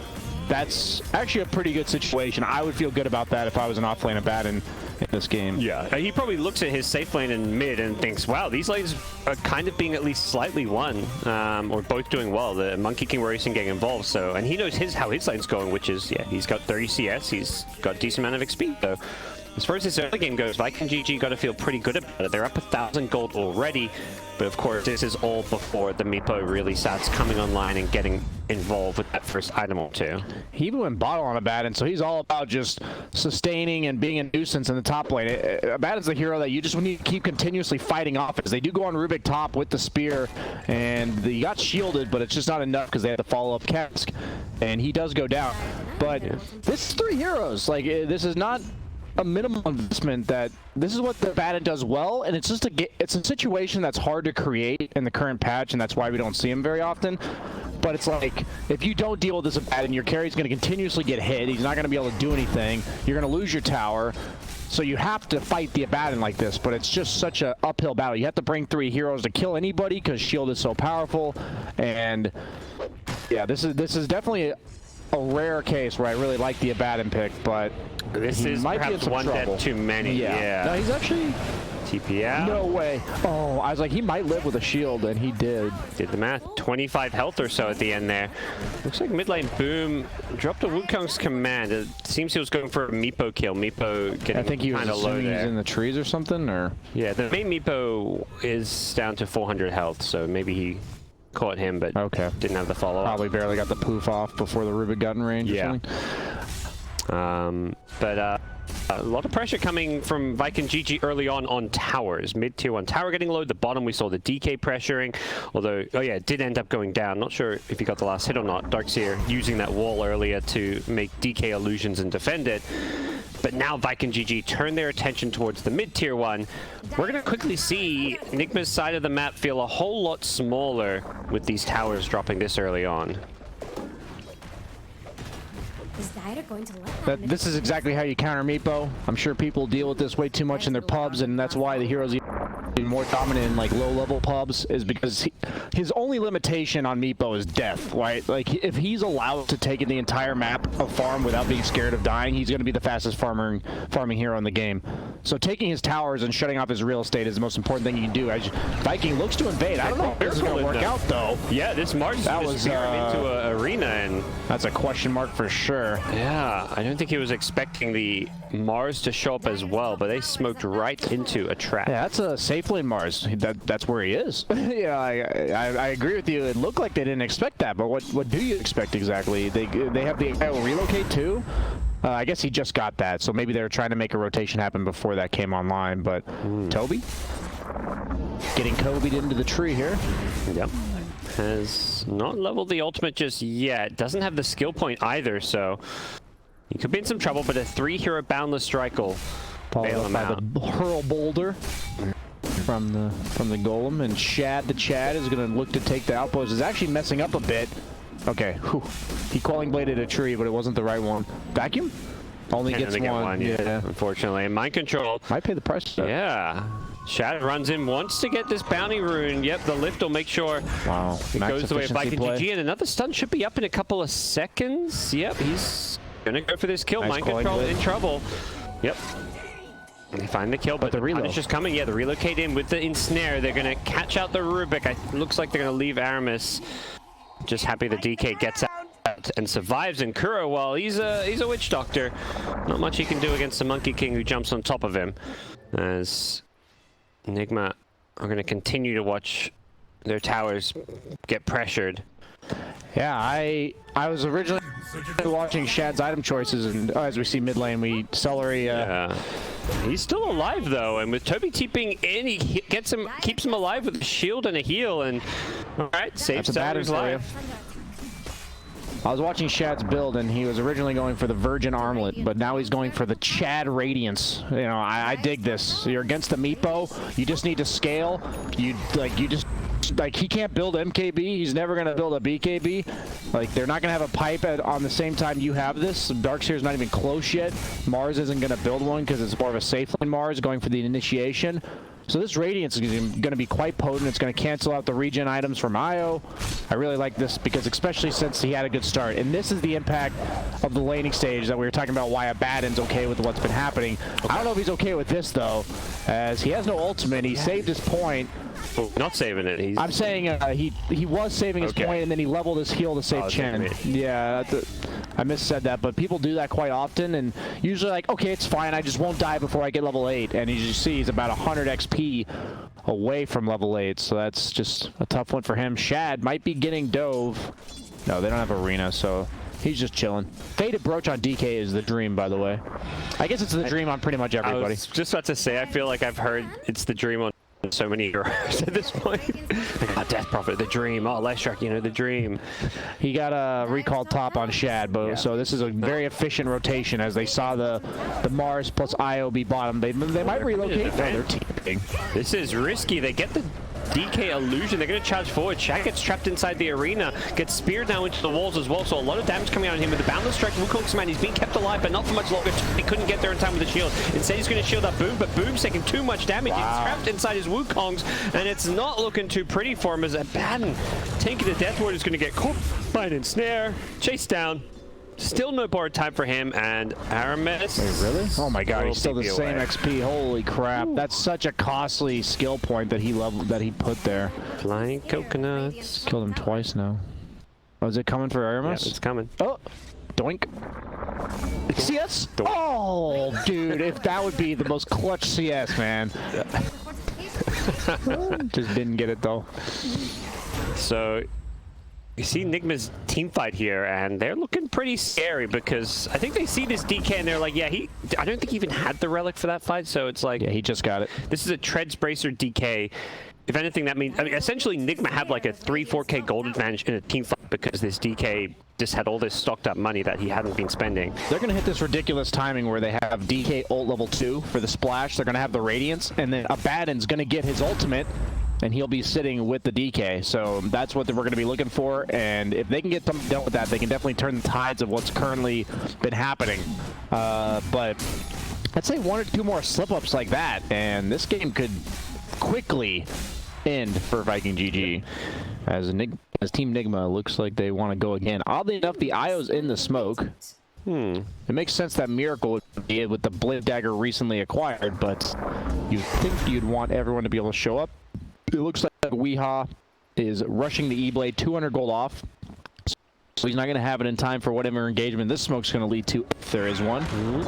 Speaker 10: that's actually a pretty good situation. I would feel good about that if I was an off-lane Abaddon in this game.
Speaker 9: Yeah, he probably looks at his safe lane in mid and thinks, wow, these lanes are kind of being at least slightly won, or both doing well. The Monkey King Racing getting involved, so, and he knows how his lane's going, which is, yeah, he's got 30 CS, he's got a decent amount of XP, so as far as this early game goes, Vikingg GG got to feel pretty good about it. They're up 1,000 gold already, but of course this is all before the Meepo really starts coming online and getting involved with that first item or 2.
Speaker 10: He even went bottle on Abaddon, so he's all about just sustaining and being a nuisance in the top lane. Abaddon's the hero that you just need to keep continuously fighting off, as they do go on Rubik top with the spear, and he got shielded, but it's just not enough because they have to follow up Cask, and he does go down. But this is 3 heroes. Like, this is not a minimal investment. That this is what the Abaddon does well, and it's just it's a situation that's hard to create in the current patch, and that's why we don't see him very often. But it's like, if you don't deal with this Abaddon, your carry's going to continuously get hit. He's not going to be able to do anything. You're going to lose your tower. So you have to fight the Abaddon like this, but it's just such an uphill battle. You have to bring 3 heroes to kill anybody because shield is so powerful. And yeah, this is definitely a rare case where I really like the Abaddon pick, but
Speaker 9: this is
Speaker 10: might
Speaker 9: perhaps one dead too many. Yeah.
Speaker 10: No, he's actually
Speaker 9: TP out.
Speaker 10: No way. Oh, I was like, he might live with a shield, and he did.
Speaker 9: Did the math. 25 health or so at the end there. Looks like mid lane Boom dropped a Wukong's command. It seems he was going for a Meepo kill. Meepo getting kind of low there.
Speaker 10: He's in the trees or something, or?
Speaker 9: Yeah, the main Meepo is down to 400 health, so maybe he caught him, but didn't have the follow-up.
Speaker 10: Probably barely got the poof off before the Rubik got in range.
Speaker 9: Yeah.
Speaker 10: Or something.
Speaker 9: But a lot of pressure coming from Vikingg GG early on towers. Mid tier 1 tower getting low. The bottom we saw the DK pressuring, although, oh yeah, it did end up going down. Not sure if he got the last hit or not. Darkseer using that wall earlier to make DK illusions and defend it. But now Vikingg GG turn their attention towards the mid-tier 1. We're going to quickly see Nigma's side of the map feel a whole lot smaller with these towers dropping this early on.
Speaker 3: Is Dieter going to let
Speaker 10: This is exactly how you counter Meepo. I'm sure people deal with this way too much in their pubs, and that's why the heroes more dominant in like low-level pubs, is because his only limitation on Meepo is death, right? Like, if he's allowed to take in the entire map of farm without being scared of dying, he's going to be the fastest farming hero in the game. So taking his towers and shutting off his real estate is the most important thing you can do. As Vikingg looks to invade. I don't know if this is going to work out, though.
Speaker 9: Yeah, this Mars is going to spear him into an arena, and
Speaker 10: that's a question mark for sure.
Speaker 9: Yeah, I don't think he was expecting the Mars to show up as well, but they smoked right into a trap.
Speaker 10: Yeah, that's a safe lane Mars. That's where he is. Yeah, I agree with you. It looked like they didn't expect that, but what do you expect exactly? They have the relocate too? I guess he just got that, so maybe they were trying to make a rotation happen before that came online, but Toby? Getting Kobe'd into the tree here.
Speaker 9: Yep. Has not leveled the ultimate just yet. Doesn't have the skill point either, so he could be in some trouble, but a 3-hero boundless strike will bail him out.
Speaker 10: The hurl boulder from the golem, and the Chad is going to look to take the outpost. Is actually messing up a bit. Okay, whew. He calling bladed a tree, but it wasn't the right one. Vacuum? Only gets one.
Speaker 9: Yeah, unfortunately. And mind control.
Speaker 10: Might pay the price.
Speaker 9: Yeah. Shad runs in, wants to get this bounty rune. Yep, the lift will make sure it goes the way of Vikingg GG. And another stun should be up in a couple of seconds. Yep, he's going to go for this kill.
Speaker 10: Nice
Speaker 9: mind control in trouble. Yep. They find the kill, but the punish is coming. Yeah, the relocate in with the ensnare. They're going to catch out the Rubik. Looks like they're going to leave Aramis. Just happy the DK gets out and survives. And Kuro, well, he's a witch doctor. Not much he can do against the Monkey King who jumps on top of him. As Nigma are going to continue to watch their towers get pressured.
Speaker 10: Yeah, I was originally watching Shad's item choices, and as we see mid lane, we celery.
Speaker 9: Yeah. He's still alive though, and with Toby TPing in, he keeps him alive with a shield and a heal, and all right, saves Cybler's life.
Speaker 10: I was watching Shad's build, and he was originally going for the Virgin Armlet, but now he's going for the Chad Radiance. You know, I dig this. You're against the Meepo. You just need to scale. He can't build MKB. He's never going to build a BKB. Like, they're not going to have a pipe on the same time you have this. Darkseer's not even close yet. Mars isn't going to build one because it's more of a safe lane Mars going for the initiation. So this Radiance is going to be quite potent. It's going to cancel out the regen items from Io. I really like this because especially since he had a good start. And this is the impact of the laning stage that we were talking about why Abaddon's okay with what's been happening. I don't know if he's okay with this though, as he has no ultimate. He saved his point.
Speaker 9: Not saving it.
Speaker 10: I'm saying he was saving his point and then he leveled his heal to save Chen. Yeah, I missaid that, but people do that quite often, and usually like, okay, it's fine, I just won't die before I get level 8, and as you see, he's about 100 XP away from level 8, so that's just a tough one for him. Shad might be getting Dove. No, they don't have Arena, so he's just chilling. Faded Brooch on DK is the dream, by the way. I guess it's the dream on pretty much everybody.
Speaker 9: I was just about to say, I feel like I've heard it's the dream on so many heroes at this point. Like, Death Prophet, the dream. Oh, Leshrac, you know, the dream.
Speaker 10: He got a recalled top on Shad, but so this is a very efficient rotation as they saw the Mars plus Io be bottom. They might relocate. Their team.
Speaker 9: This is risky. They get the DK illusion. They're going to charge forward. Shaq gets trapped inside the arena. Gets speared now into the walls as well. So a lot of damage coming out on him with the Boundless Strike. Wukong's man, he's being kept alive, but not for much longer. He couldn't get there in time with the shield. Instead, he's going to shield up Boom, but Boom's taking too much damage. He's trapped inside his Wukongs, and it's not looking too pretty for him as Abaddon, tanking the Death Ward, is going to get caught by an ensnare. Chased down. Still no borrowed time for him, and Aramis.
Speaker 10: Wait, really? Oh my god, he's still the same XP. Holy crap. Ooh. That's such a costly skill point that he put there.
Speaker 9: Flying coconuts.
Speaker 10: Killed him twice now. Oh, is it coming for Aramis?
Speaker 9: Yeah, it's coming.
Speaker 10: Oh, doink. CS? Doink. Oh, dude, if that would be the most clutch CS, man. Just didn't get it though.
Speaker 9: So you see Nigma's team fight here, and they're looking pretty scary because I think they see this DK and they're like, yeah, I don't think he even had the relic for that fight, so it's like...
Speaker 10: Yeah, he just got it.
Speaker 9: This is a Treads Bracer DK. If anything, that means... I mean, essentially, Nigma had like a 3-4k gold advantage in a team fight because this DK just had all this stocked up money that he hadn't been spending.
Speaker 10: They're going to hit this ridiculous timing where they have DK ult level 2 for the splash. They're going to have the Radiance, and then Abaddon's going to get his ultimate, and he'll be sitting with the DK. So that's what we're going to be looking for, and if they can get something done with that, they can definitely turn the tides of what's currently been happening. But I'd say 1 or 2 more slip-ups like that, and this game could quickly end for Vikingg GG. As Team Nigma looks like they want to go again. Oddly enough, the IO's in the smoke. It makes sense that Miracle would be with the Blade Dagger recently acquired, but you'd think you'd want everyone to be able to show up. It looks like Weehaw is rushing the E-Blade, 200 gold off. So he's not going to have it in time for whatever engagement this smoke's going to lead to, if there is one.
Speaker 9: Room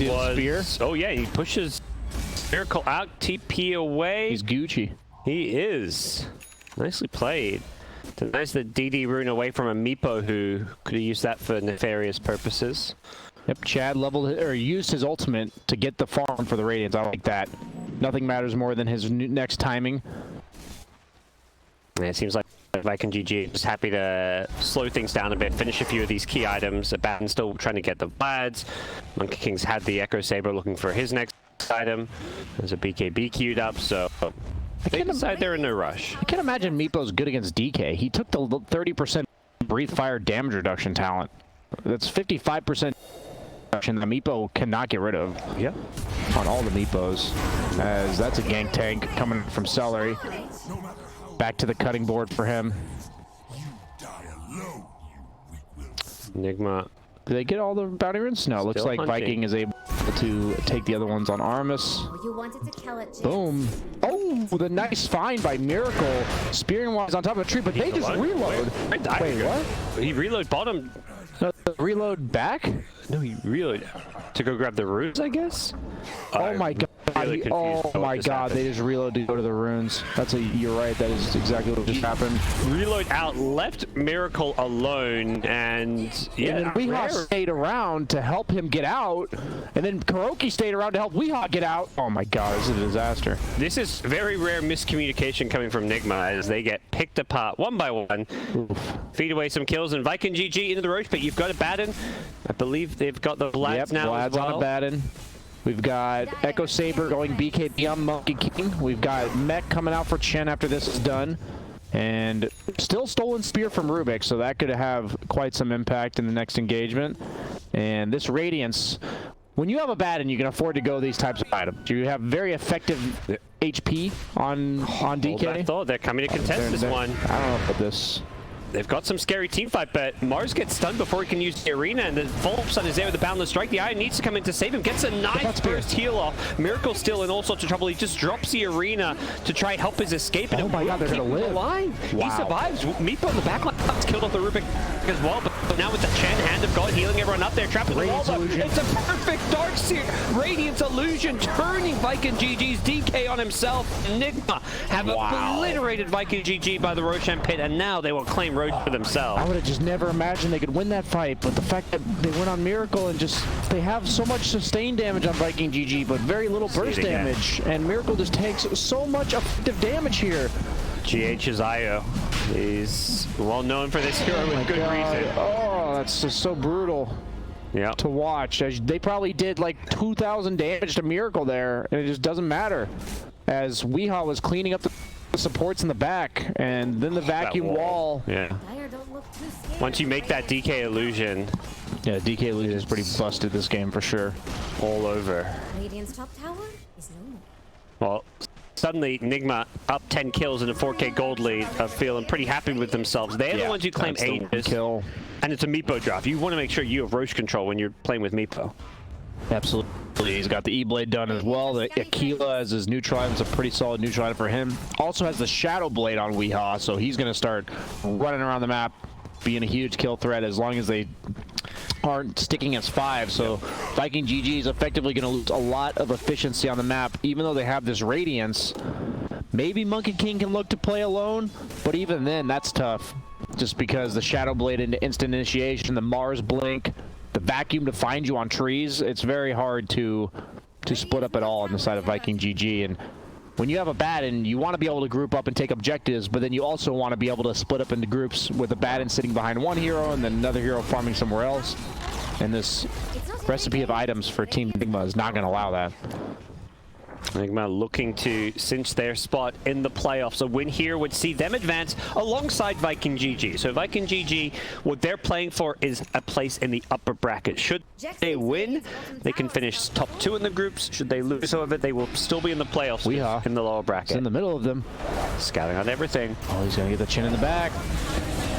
Speaker 9: was... Spear. Oh yeah, he pushes Miracle out, TP away.
Speaker 10: He's Gucci.
Speaker 9: He is. Nicely played. Denies the DD rune away from a Meepo who could have used that for nefarious purposes.
Speaker 10: Yep, Chad used his ultimate to get the farm for the Radiance. I like that. Nothing matters more than his next timing.
Speaker 9: Yeah, it seems like Vikingg GG is happy to slow things down a bit, finish a few of these key items. Abaddon's still trying to get the Vlads. Monkey King's had the Echo Saber looking for his next item. There's a BKB queued up, so they decide they're in no rush.
Speaker 10: I can't imagine Meepo's good against DK. He took the 30% Breathe Fire damage reduction talent. That's 55% reduction that Meepo cannot get rid of.
Speaker 9: Yep.
Speaker 10: On all the Meepos. As that's a gank tank coming from Celery. Back to the cutting board for him.
Speaker 9: Nigma.
Speaker 10: Do they get all the bounty runes? No, it looks like Vikingg is able to take the other ones on Aramis.
Speaker 3: You wanted to kill it,
Speaker 10: Boom. Oh, the nice find by Miracle. Spearing wise on top of a tree, but they just reload. Wait, what?
Speaker 9: He reload bottom.
Speaker 10: No, reload back?
Speaker 9: No, he reload to go grab the runes, I guess?
Speaker 10: Oh my god. Really oh my god, they just reload to go to the runes. You're right, that is exactly what just happened.
Speaker 9: Reload out, left Miracle alone, and yeah.
Speaker 10: And then Weehaw stayed around to help him get out, and then Kuroki stayed around to help Weehaw get out. Oh my god, this is a disaster.
Speaker 9: This is very rare miscommunication coming from Nigma as they get picked apart one by one. Oof. Feed away some kills, and Vikingg GG into the roach, but you've got Abaddon. I believe they've got the Vlads now
Speaker 10: Vlad's
Speaker 9: as well.
Speaker 10: On Abaddon. We've got Echo Saber going BKB on Monkey King. We've got Mech coming out for Chen after this is done. And still Stolen Spear from Rubik, so that could have quite some impact in the next engagement. And this Radiance, when you have a Batten, you can afford to go these types of items. You have very effective HP on DK.
Speaker 9: I thought they're coming to contest this one.
Speaker 10: I don't know about this.
Speaker 9: They've got some scary team fight, but Mars gets stunned before he can use the arena, and the Volpson is there with the Boundless Strike. The Iron needs to come in to save him. Gets a nice burst heal off. Miracle still in all sorts of trouble. He just drops the arena to try help his escape. And
Speaker 10: oh my god, they're gonna live.
Speaker 9: Wow. He survives. Meepo in the backline killed off the Rubik as well, but now with the Chen Hand of God healing everyone up there, trapped in the wall. It's a perfect Dark Seer Radiance Illusion, turning Vikingg GG's DK on himself. Nigma have obliterated Vikingg GG by the Roshan Pit, and now they will claim for themselves.
Speaker 10: I would have just never imagined they could win that fight, but the fact that they went on Miracle and just they have so much sustained damage on Vikingg GG, but very little burst damage, and Miracle just takes so much effective damage here.
Speaker 9: GH's IO is well known for this hero with good reason.
Speaker 10: Oh, that's just so brutal.
Speaker 9: Yeah.
Speaker 10: To watch. They probably did like 2,000 damage to Miracle there, and it just doesn't matter. As Weehaw was cleaning up the supports in the back, and then the vacuum wall.
Speaker 9: Yeah. Once you make that DK illusion.
Speaker 10: Yeah, DK illusion is pretty busted this game for sure.
Speaker 9: All over.
Speaker 3: Radiant's top tower is no more.
Speaker 9: Well, suddenly Nigma up 10 kills in a 4K gold lead are feeling pretty happy with themselves. They're the ones who claim 8
Speaker 10: kill.
Speaker 9: And it's a Meepo draft. You want to make sure you have Roche control when you're playing with Meepo.
Speaker 10: Absolutely. He's got the E-Blade done as well. The Aquila as his neutral item is a pretty solid neutral item for him. Also has the Shadow Blade on Weehaw, so he's going to start running around the map, being a huge kill threat as long as they aren't sticking as 5. So Vikingg GG is effectively going to lose a lot of efficiency on the map, even though they have this Radiance. Maybe Monkey King can look to play alone, but even then, that's tough. Just because the Shadow Blade into instant initiation, the Mars Blink, the vacuum to find you on trees, it's very hard to split up at all on the side of Vikingg GG. And when you have a Batten, you want to be able to group up and take objectives, but then you also want to be able to split up into groups with a Batten sitting behind one hero and then another hero farming somewhere else. And this recipe of items for Team Nigma is not going to allow that.
Speaker 9: Nigma looking to cinch their spot in the playoffs. A win here would see them advance alongside Vikingg GG. So Vikingg GG, what they're playing for is a place in the upper bracket. Should they win, they can finish top 2 in the groups. Should they lose, however, they will still be in the playoffs in the lower bracket.
Speaker 10: It's in the middle of them.
Speaker 9: Scouting on everything.
Speaker 10: Oh, he's going to get the chin in the back.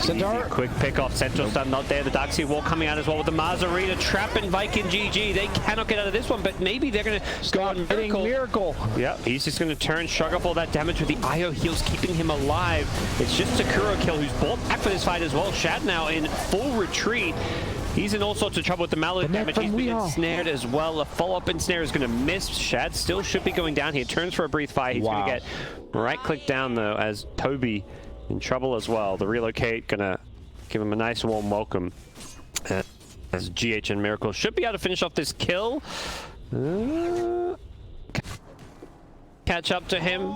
Speaker 10: Centaur.
Speaker 9: Quick pick off. Central stun not there. The Darkseer wall coming out as well with the Mars Arena trapping Vikingg GG. They cannot get out of this one, but maybe they're going to go on Miracle. Yeah, he's just going to turn, shrug off all that damage with the IO heals, keeping him alive. It's just Sakura Kill who's bought back for this fight as well. Shad now in full retreat. He's in all sorts of trouble with the mallet damage. He's been ensnared as well. A follow-up ensnare is going to miss. Shad still should be going down here. Turns for a brief fire. He's going to get right-click down, though, as Toby in trouble as well. The relocate gonna give him a nice warm welcome as GH and Miracle should be able to finish off this kill. Catch up to him,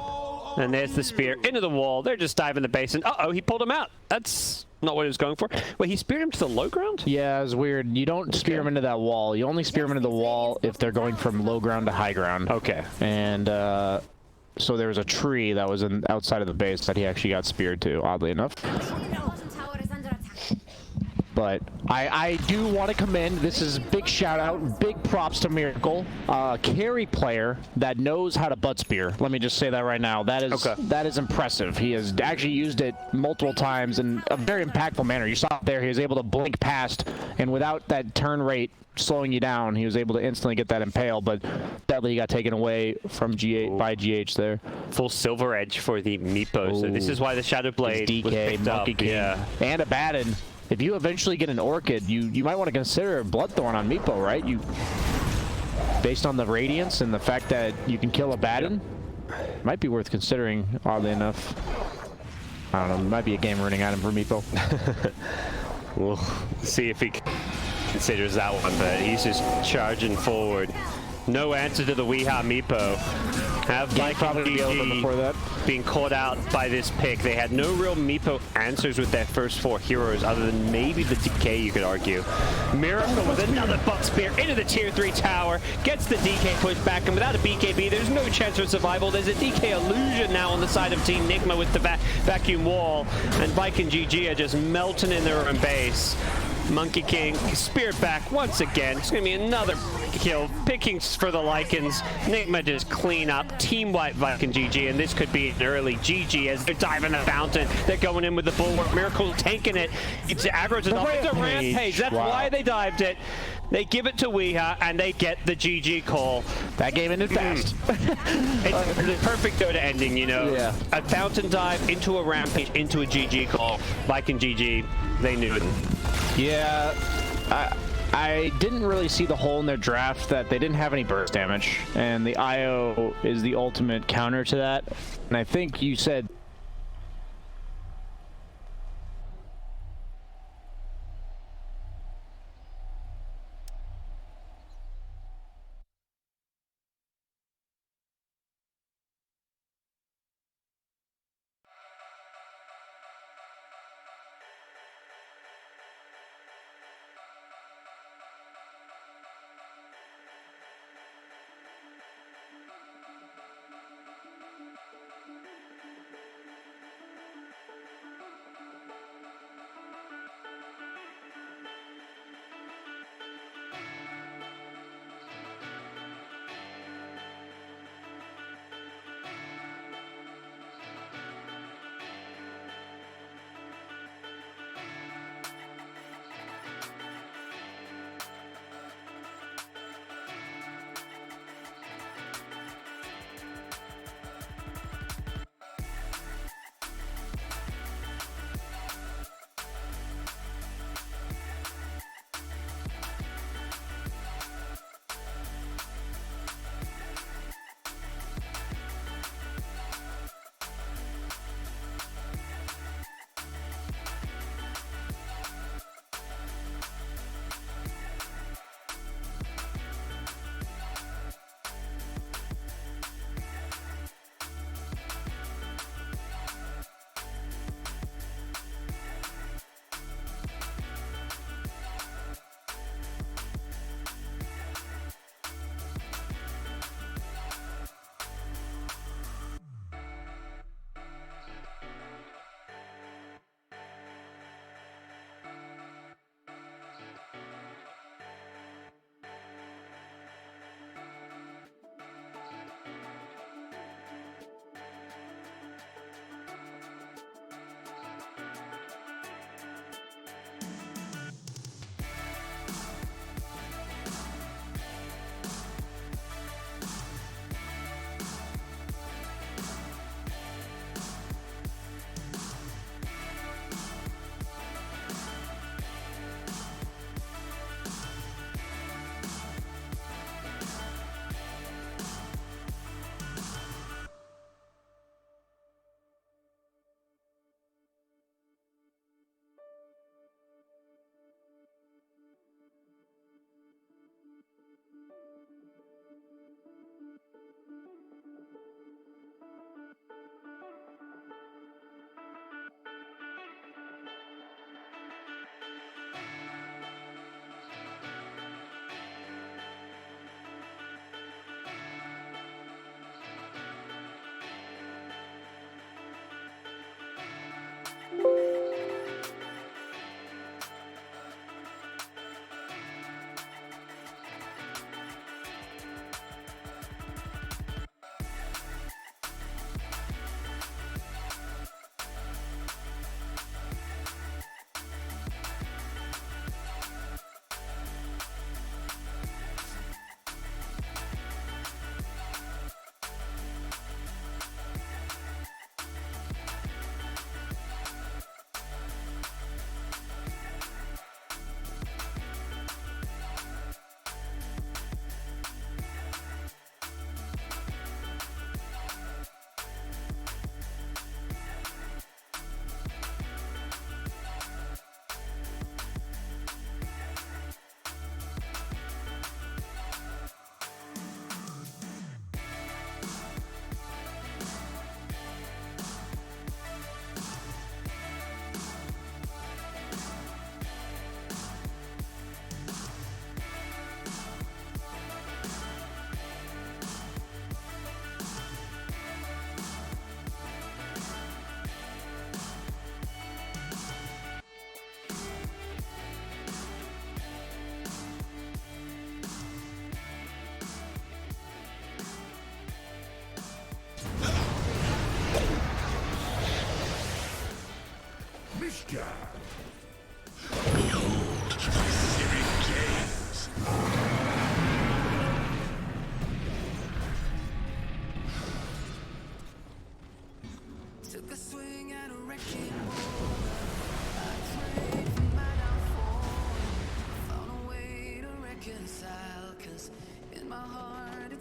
Speaker 9: and there's the spear into the wall. They're just diving the base, and uh-oh, he pulled him out. That's not what he was going for. Wait, he speared him to the low ground?
Speaker 10: Yeah, it was weird. You don't spear him into that wall. You only spear him into the wall if they're going from low ground to high ground.
Speaker 9: Okay.
Speaker 10: And so there was a tree that was outside of the base that he actually got speared to, oddly enough. But I do want to commend, this is big shout out, big props to Miracle, carry player that knows how to butt spear. Let me just say that right now. That is impressive. He has actually used it multiple times in a very impactful manner. You saw it there, he was able to blink past, and without that turn rate slowing you down, he was able to instantly get that impale, but sadly he got taken away from by GH there.
Speaker 9: Full silver edge for the Meepo, so this is why the Shadow Blade
Speaker 10: DK,
Speaker 9: was picked up.
Speaker 10: Yeah. And a Batten. If you eventually get an Orchid, you might want to consider a Bloodthorn on Meepo, right? Based on the Radiance and the fact that you can kill a Batten, might be worth considering, oddly enough. I don't know, it might be a game-ruining item for Meepo.
Speaker 9: We'll see if he considers that one, but he's just charging forward. No answer to the Weehaw Meepo. Have Vikingg being caught out by this pick. They had no real Meepo answers with their first 4 heroes, other than maybe the DK, you could argue. Miracle with another butt spear into the tier 3 tower, gets the DK pushed back, and without a BKB, there's no chance for survival. There's a DK illusion now on the side of Team Nigma with the vacuum wall, and Vikingg GG are just melting in their own base. Monkey King, spear back once again. It's going to be another kill. Picking for the Lycans. Nigma just clean up. Team wipe Vikingg GG, and this could be an early GG as they're diving the fountain. They're going in with the bulwark. Miracle tanking it. It's aggro to the rampage. That's why they dived it. They give it to Weeha, and they get the GG call.
Speaker 10: That game ended fast.
Speaker 9: It's the perfect Dota ending, you know.
Speaker 10: Yeah.
Speaker 9: A fountain dive into a rampage, into a GG call. Vikingg GG, they knew it.
Speaker 10: Yeah, I didn't really see the hole in their draft that they didn't have any burst damage, and the IO is the ultimate counter to that. And I think you said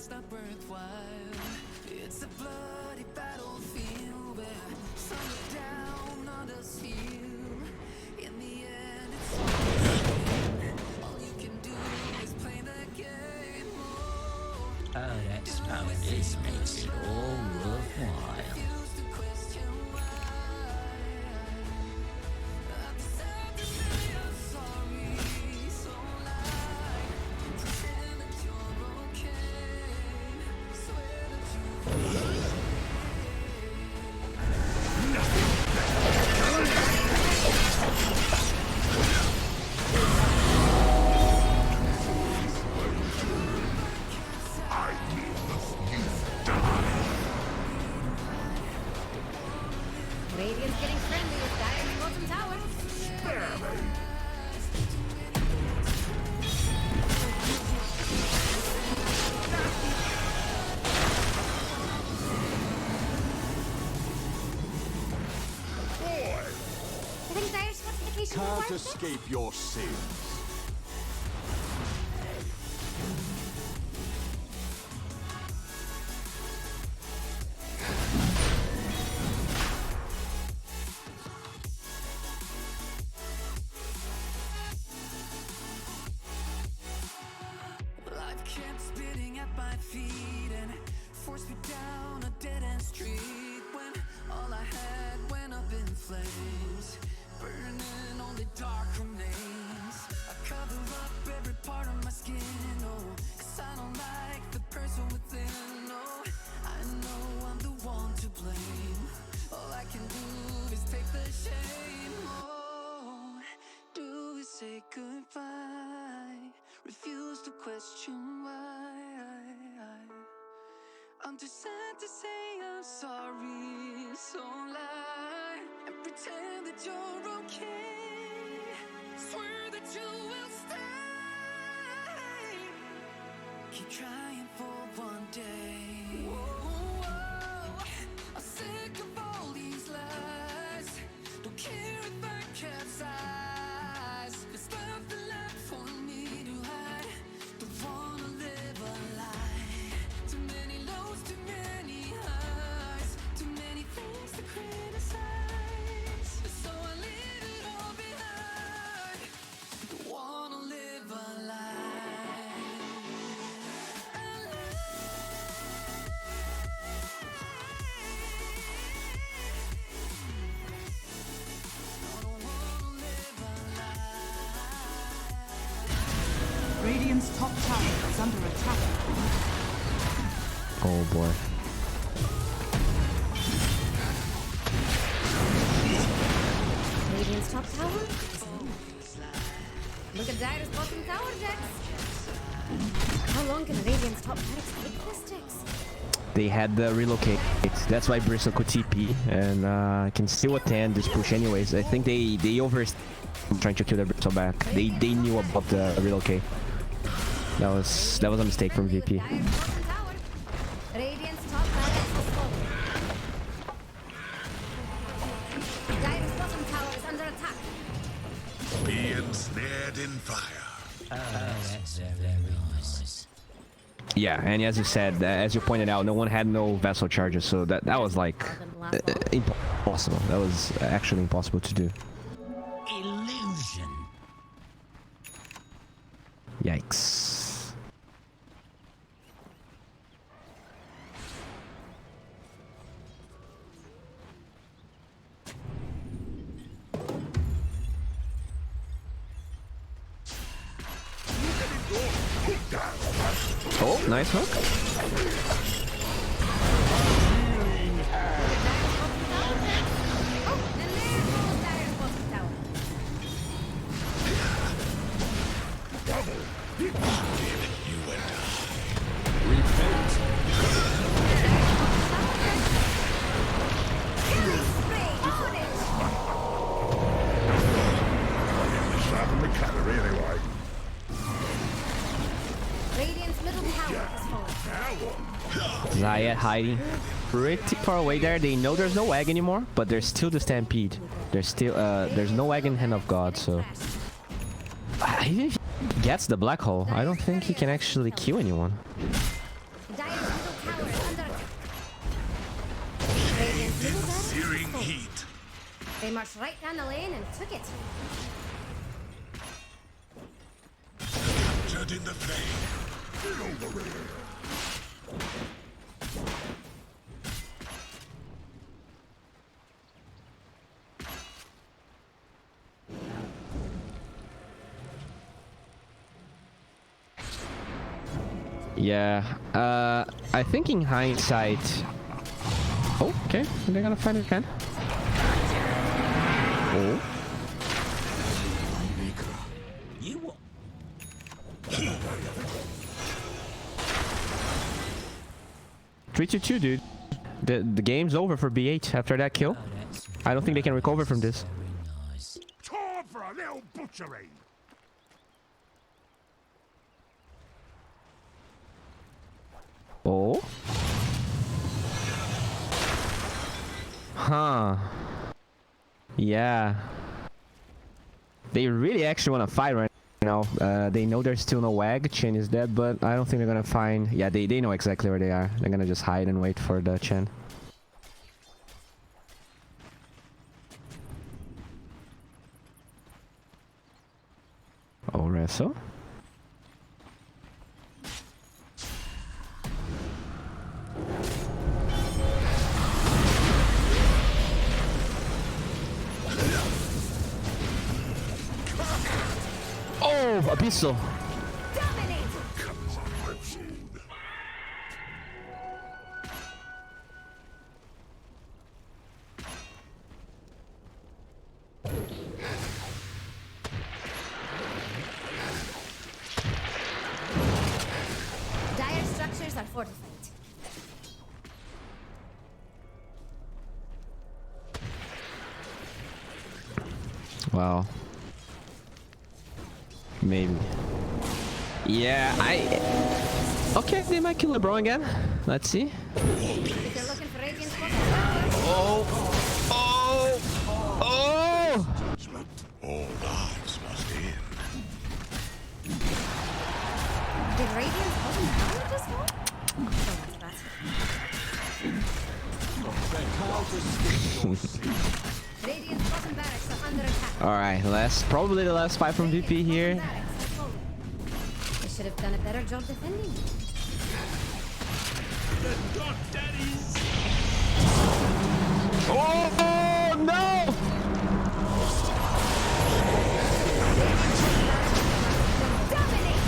Speaker 5: it's not worthwhile. It's a bloody battlefield where some look down, others heal. In the end, it's all you can do is play the game.
Speaker 11: Oh, that's how this makes it all worthwhile.
Speaker 5: Refuse to question why. I deserve to say I'm sorry, so lie. Pretend that you're okay. Swear that
Speaker 3: Radiant's getting friendly with Dire's bottom tower. I think Dire's fortification will
Speaker 1: Can't
Speaker 3: work.
Speaker 1: escape your sins.
Speaker 5: life kept spitting at my feet and forced me down a dead-end street when all I had went up in flames, burning only dark remains. I cover up every part of my skin, oh, 'cause I don't like the person within, oh. I know I'm the one to blame. All I can do is take the shame, oh. Do is say goodbye, refuse to question why. I'm too sad to say I'm sorry, so lie and pretend that you're okay. Swear that you will stay. Keep trying for one day. Whoa, I'm sick of all these lies. Don't care if I capsize. There's nothing left for me to hide. Don't wanna live a lie. Too many lows, too many highs. Too many things to criticize. So I leave it all behind. Don't wanna live a lie.
Speaker 12: Radiant's top tower is under attack.
Speaker 10: Oh boy.
Speaker 3: Radiant's top tower? Look at Dire's bottom tower, Jax. How long can Radiant's top barracks take this, Jax?
Speaker 10: They had the relocate. That's why Bristle could TP and can still withstand this push anyways. I think they trying to kill their Bristle back. They knew about the relocate. That was a mistake from VP.
Speaker 3: Dire's bottom tower. Radiant's top barracks has fallen. Dire's bottom tower is under attack.
Speaker 2: Be ensnared in fire.
Speaker 11: Oh, that's very nice.
Speaker 10: Yeah, and as you said, as you pointed out, no one had no vessel charges, so that was like impossible. That was actually impossible to do.
Speaker 11: Illusion.
Speaker 10: Yikes. Oh, nice hook.
Speaker 3: Oh, and there goes Dire's bottom tower.
Speaker 2: You and I. Repent.
Speaker 3: Killing spree on it.
Speaker 1: Sharpen the calorie anyway.
Speaker 3: Radiant's middle tower has fallen.
Speaker 10: Zayat hiding pretty far away there. They know there's no egg anymore, but there's still the stampede. There's still there's no egg in Hand of God, so even if he gets the black hole, I don't think he can actually kill anyone.
Speaker 3: Dire's exposed.
Speaker 2: heat.
Speaker 3: They marched right down the lane and took it.
Speaker 2: Captured in the flame.
Speaker 1: Get over here.
Speaker 10: Yeah, I think in hindsight... Oh, okay, they're gonna find it again. Oh.
Speaker 11: You wa-
Speaker 10: 3-2-2, dude. The game's over for B8 after that kill.
Speaker 11: Oh, that's
Speaker 10: I don't think they can recover from this.
Speaker 11: very nice.
Speaker 1: Time for a little butchery.
Speaker 10: Oh. Huh. Yeah. They really actually want to fight right now. They know there's still no wag. Chen is dead, but I don't think they're gonna find... Yeah, they know exactly where they are. They're gonna just hide and wait for the Chen. Oh, Resso. Oh, Abyssal.
Speaker 3: Dominate! Dire structures are fortified.
Speaker 10: Wow. Maybe. Yeah, Okay, they might kill LeBron again. Let's see.
Speaker 3: If you're looking for Radiant's
Speaker 10: Oh! Oh! Oh!
Speaker 2: Judgment. All lives must end.
Speaker 3: Did Radiant's bottom tower just fall? Oh, that's Radiant's bottom barracks are under attack.
Speaker 10: Alright, probably the last fight from VP here.
Speaker 3: Barracks are falling. They should have done a better job defending.
Speaker 10: Oh, no!
Speaker 3: Dominate!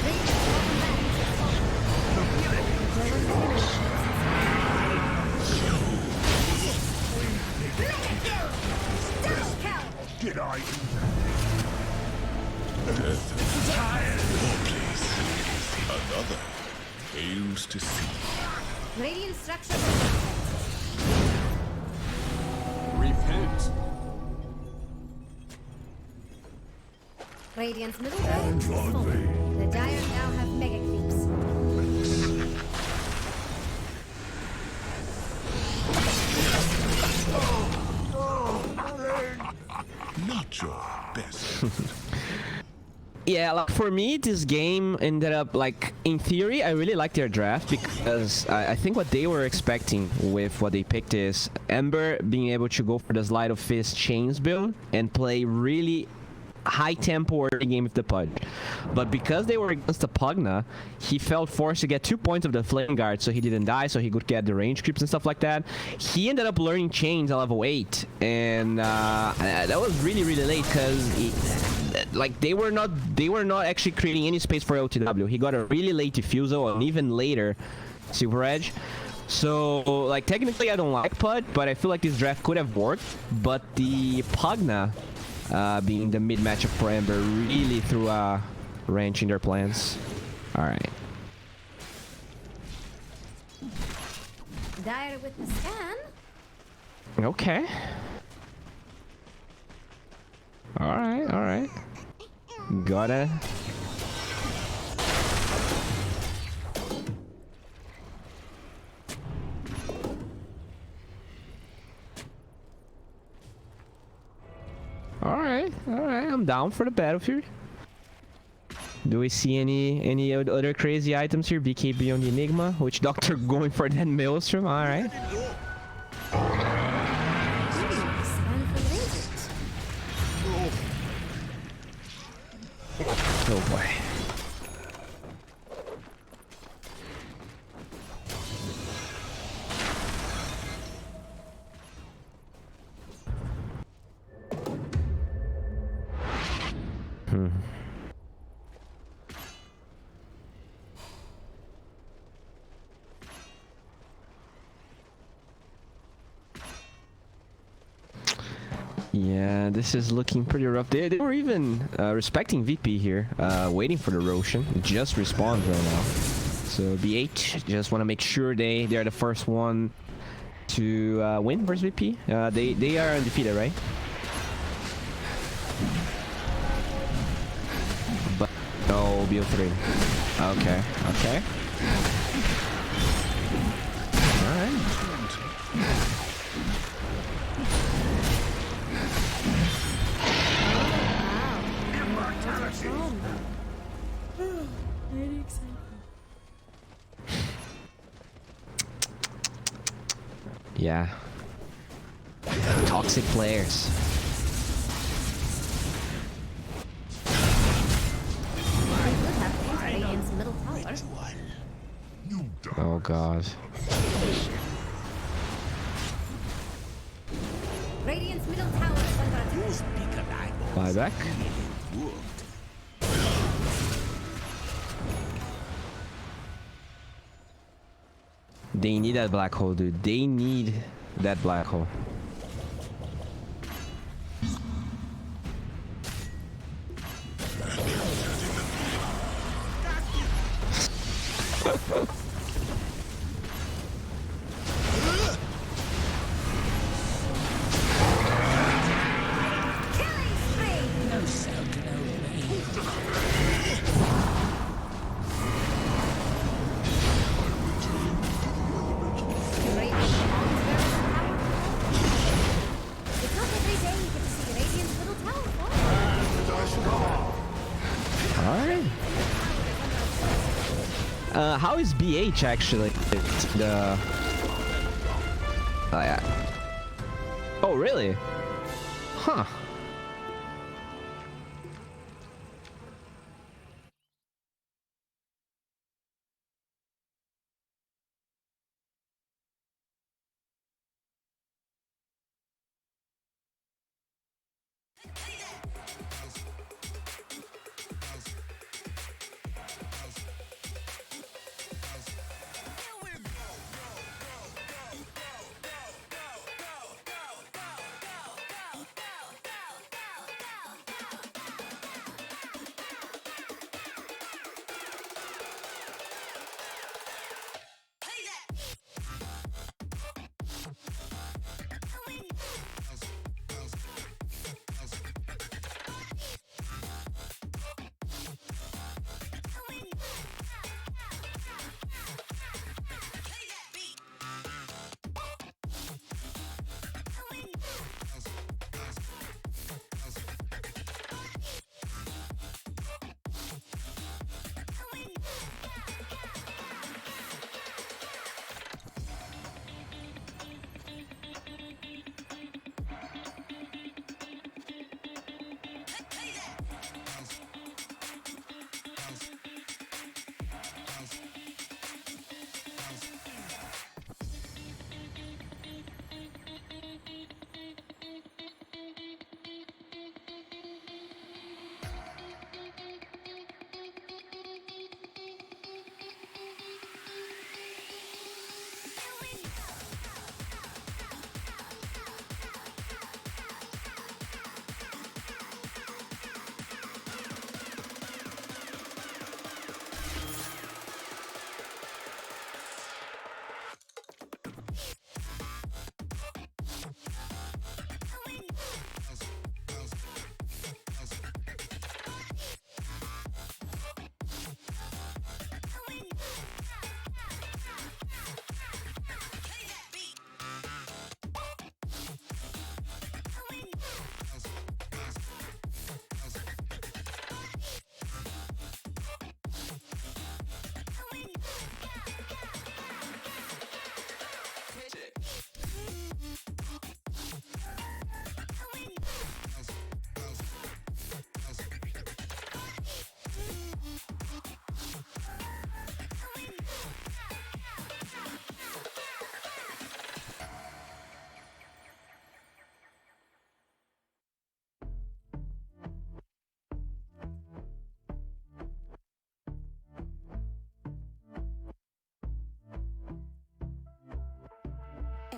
Speaker 3: Radiant's bottom barracks are falling. Double kill!
Speaker 1: Get out.
Speaker 2: Another fails to see.
Speaker 3: Radiant structure.
Speaker 1: Repent.
Speaker 3: Radiant's middle barracks is full. The Dire now have mega creeps.
Speaker 2: Not your best.
Speaker 10: Yeah, like for me, this game ended up like, in theory, I really like their draft because I think what they were expecting with what they picked is Ember being able to go for the Sleight of Fist Chains build and play really high tempo early game with the Pudge. But because they were against the Pugna, he felt forced to get 2 points of the Flame Guard so he didn't die, so he could get the range creeps and stuff like that. He ended up learning Chains at level 8, and that was really, really late because like they were not actually creating any space for LTW. He got a really late Diffusal and even later Silver Edge. So like technically I don't like Pud, but I feel like this draft could have worked. But the Pugna being the mid matchup for Ember really threw a wrench in their plans. All right.
Speaker 3: Dire with the scan.
Speaker 10: Okay. All right. All right. Gotta. All right. I'm down for the battlefield. Do we see any other crazy items here? BKB on the Enigma, which Doctor going for that Maelstrom. All right.
Speaker 13: Oh boy. Yeah, this is looking pretty rough. They were even respecting VP here, waiting for the Roshan. Just respawned right now. So BH just want to make sure they're the first one to win versus VP. They are undefeated, right? But no, BO3. Okay, okay. All right.
Speaker 3: Very exciting.
Speaker 13: Yeah. Toxic players.
Speaker 3: Radiant's middle tower.
Speaker 13: Oh god.
Speaker 3: Radiant's middle tower is under attack.
Speaker 13: Buyback. They need that black hole, dude. They need that black hole. How is BH actually? The oh yeah. Oh really? Huh.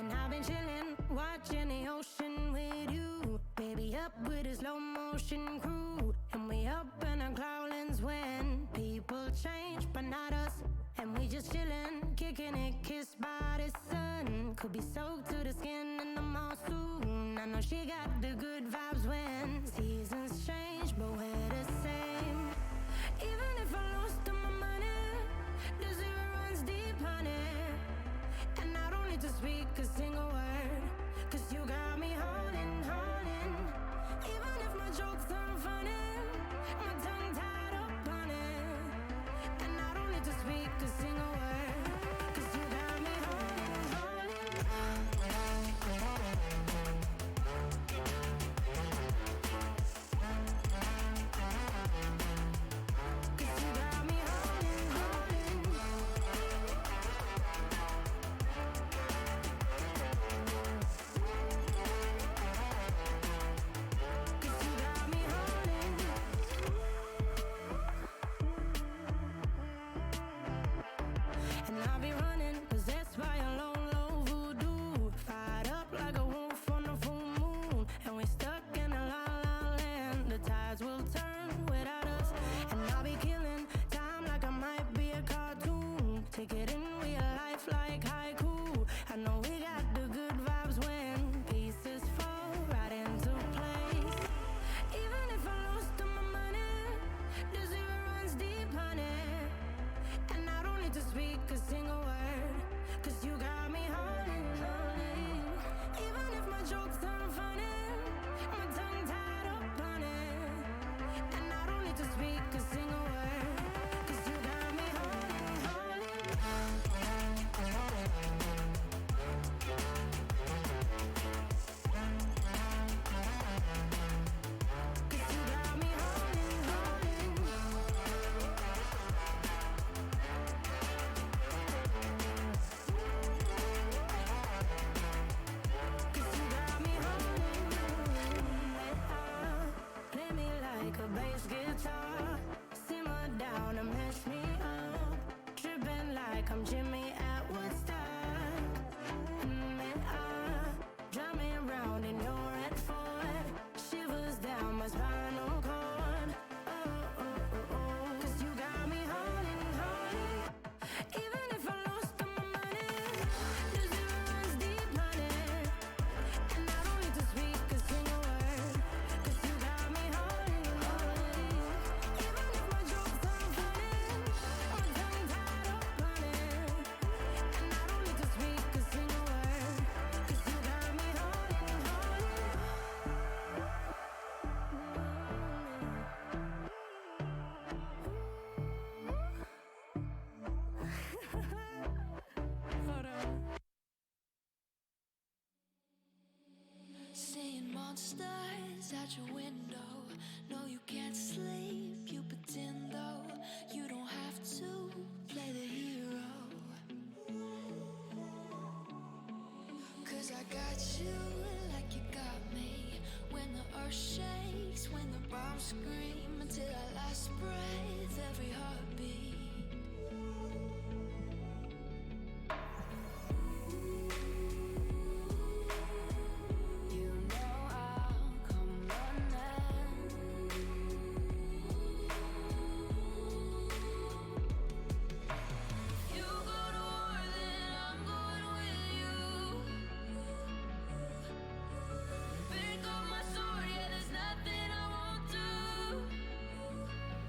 Speaker 3: And I've been chilling, watching the ocean with you. Baby, up with a slow motion crew. And we up in our cloudlands when people change, but not us. And we just chillin', kicking it, kissed by the sun. Could be soaked to the skin in the mall soon. I know she got the good vibes when seasons change, but we're the same. Even if I lost all my money, the zero runs deep, honey. And I don't need to speak a single word, 'cause you got me holding, holding. Even if my jokes aren't funny, my tongue tied up on it. And I don't need to speak a single word, 'cause you got me holding, holding. 'Cause you got me holding, holding. 'Cause you got me holding. And I'll be running, possessed by a low, low voodoo. Fired up like a wolf on a full moon. And we're stuck in a la la land. The tides will turn without us. And I'll be killing time like I might be a cartoon. Take it in real life like haiku. I know we got the good vibes when pieces fall right into place. Even if I lost all my money, the zero runs deep, honey. And I don't need to speak a single word, 'cause you got me holding, holding. Even if my jokes aren't funny, my tongue tied up on it. And I don't need to speak a single word, 'cause you got me holding, holding. 'Cause you got me holding, holding. 'Cause you got me holding. Play me like a bass guitar. Simmer down and mess me up. Tripping like I'm Jimmy at Woodstock. Drive me around in your red Ford. Shivers down my spinal cord. Oh, oh, oh, oh. 'Cause you got me holding, holding. Even if I lost all my money, the zero runs deep, honey. And I don't need to speak a single word, 'cause you got me holding, holding. Even if my jokes aren't funny, my tongue tied up on it. And I don't need to speak a single word, 'cause you got me holding, holding. Hold on.
Speaker 5: Seeing monsters at your window. No, you can't sleep, you pretend though. You don't have to play the hero. 'Cause I got you like you got me. When the earth shakes, when the bombs scream,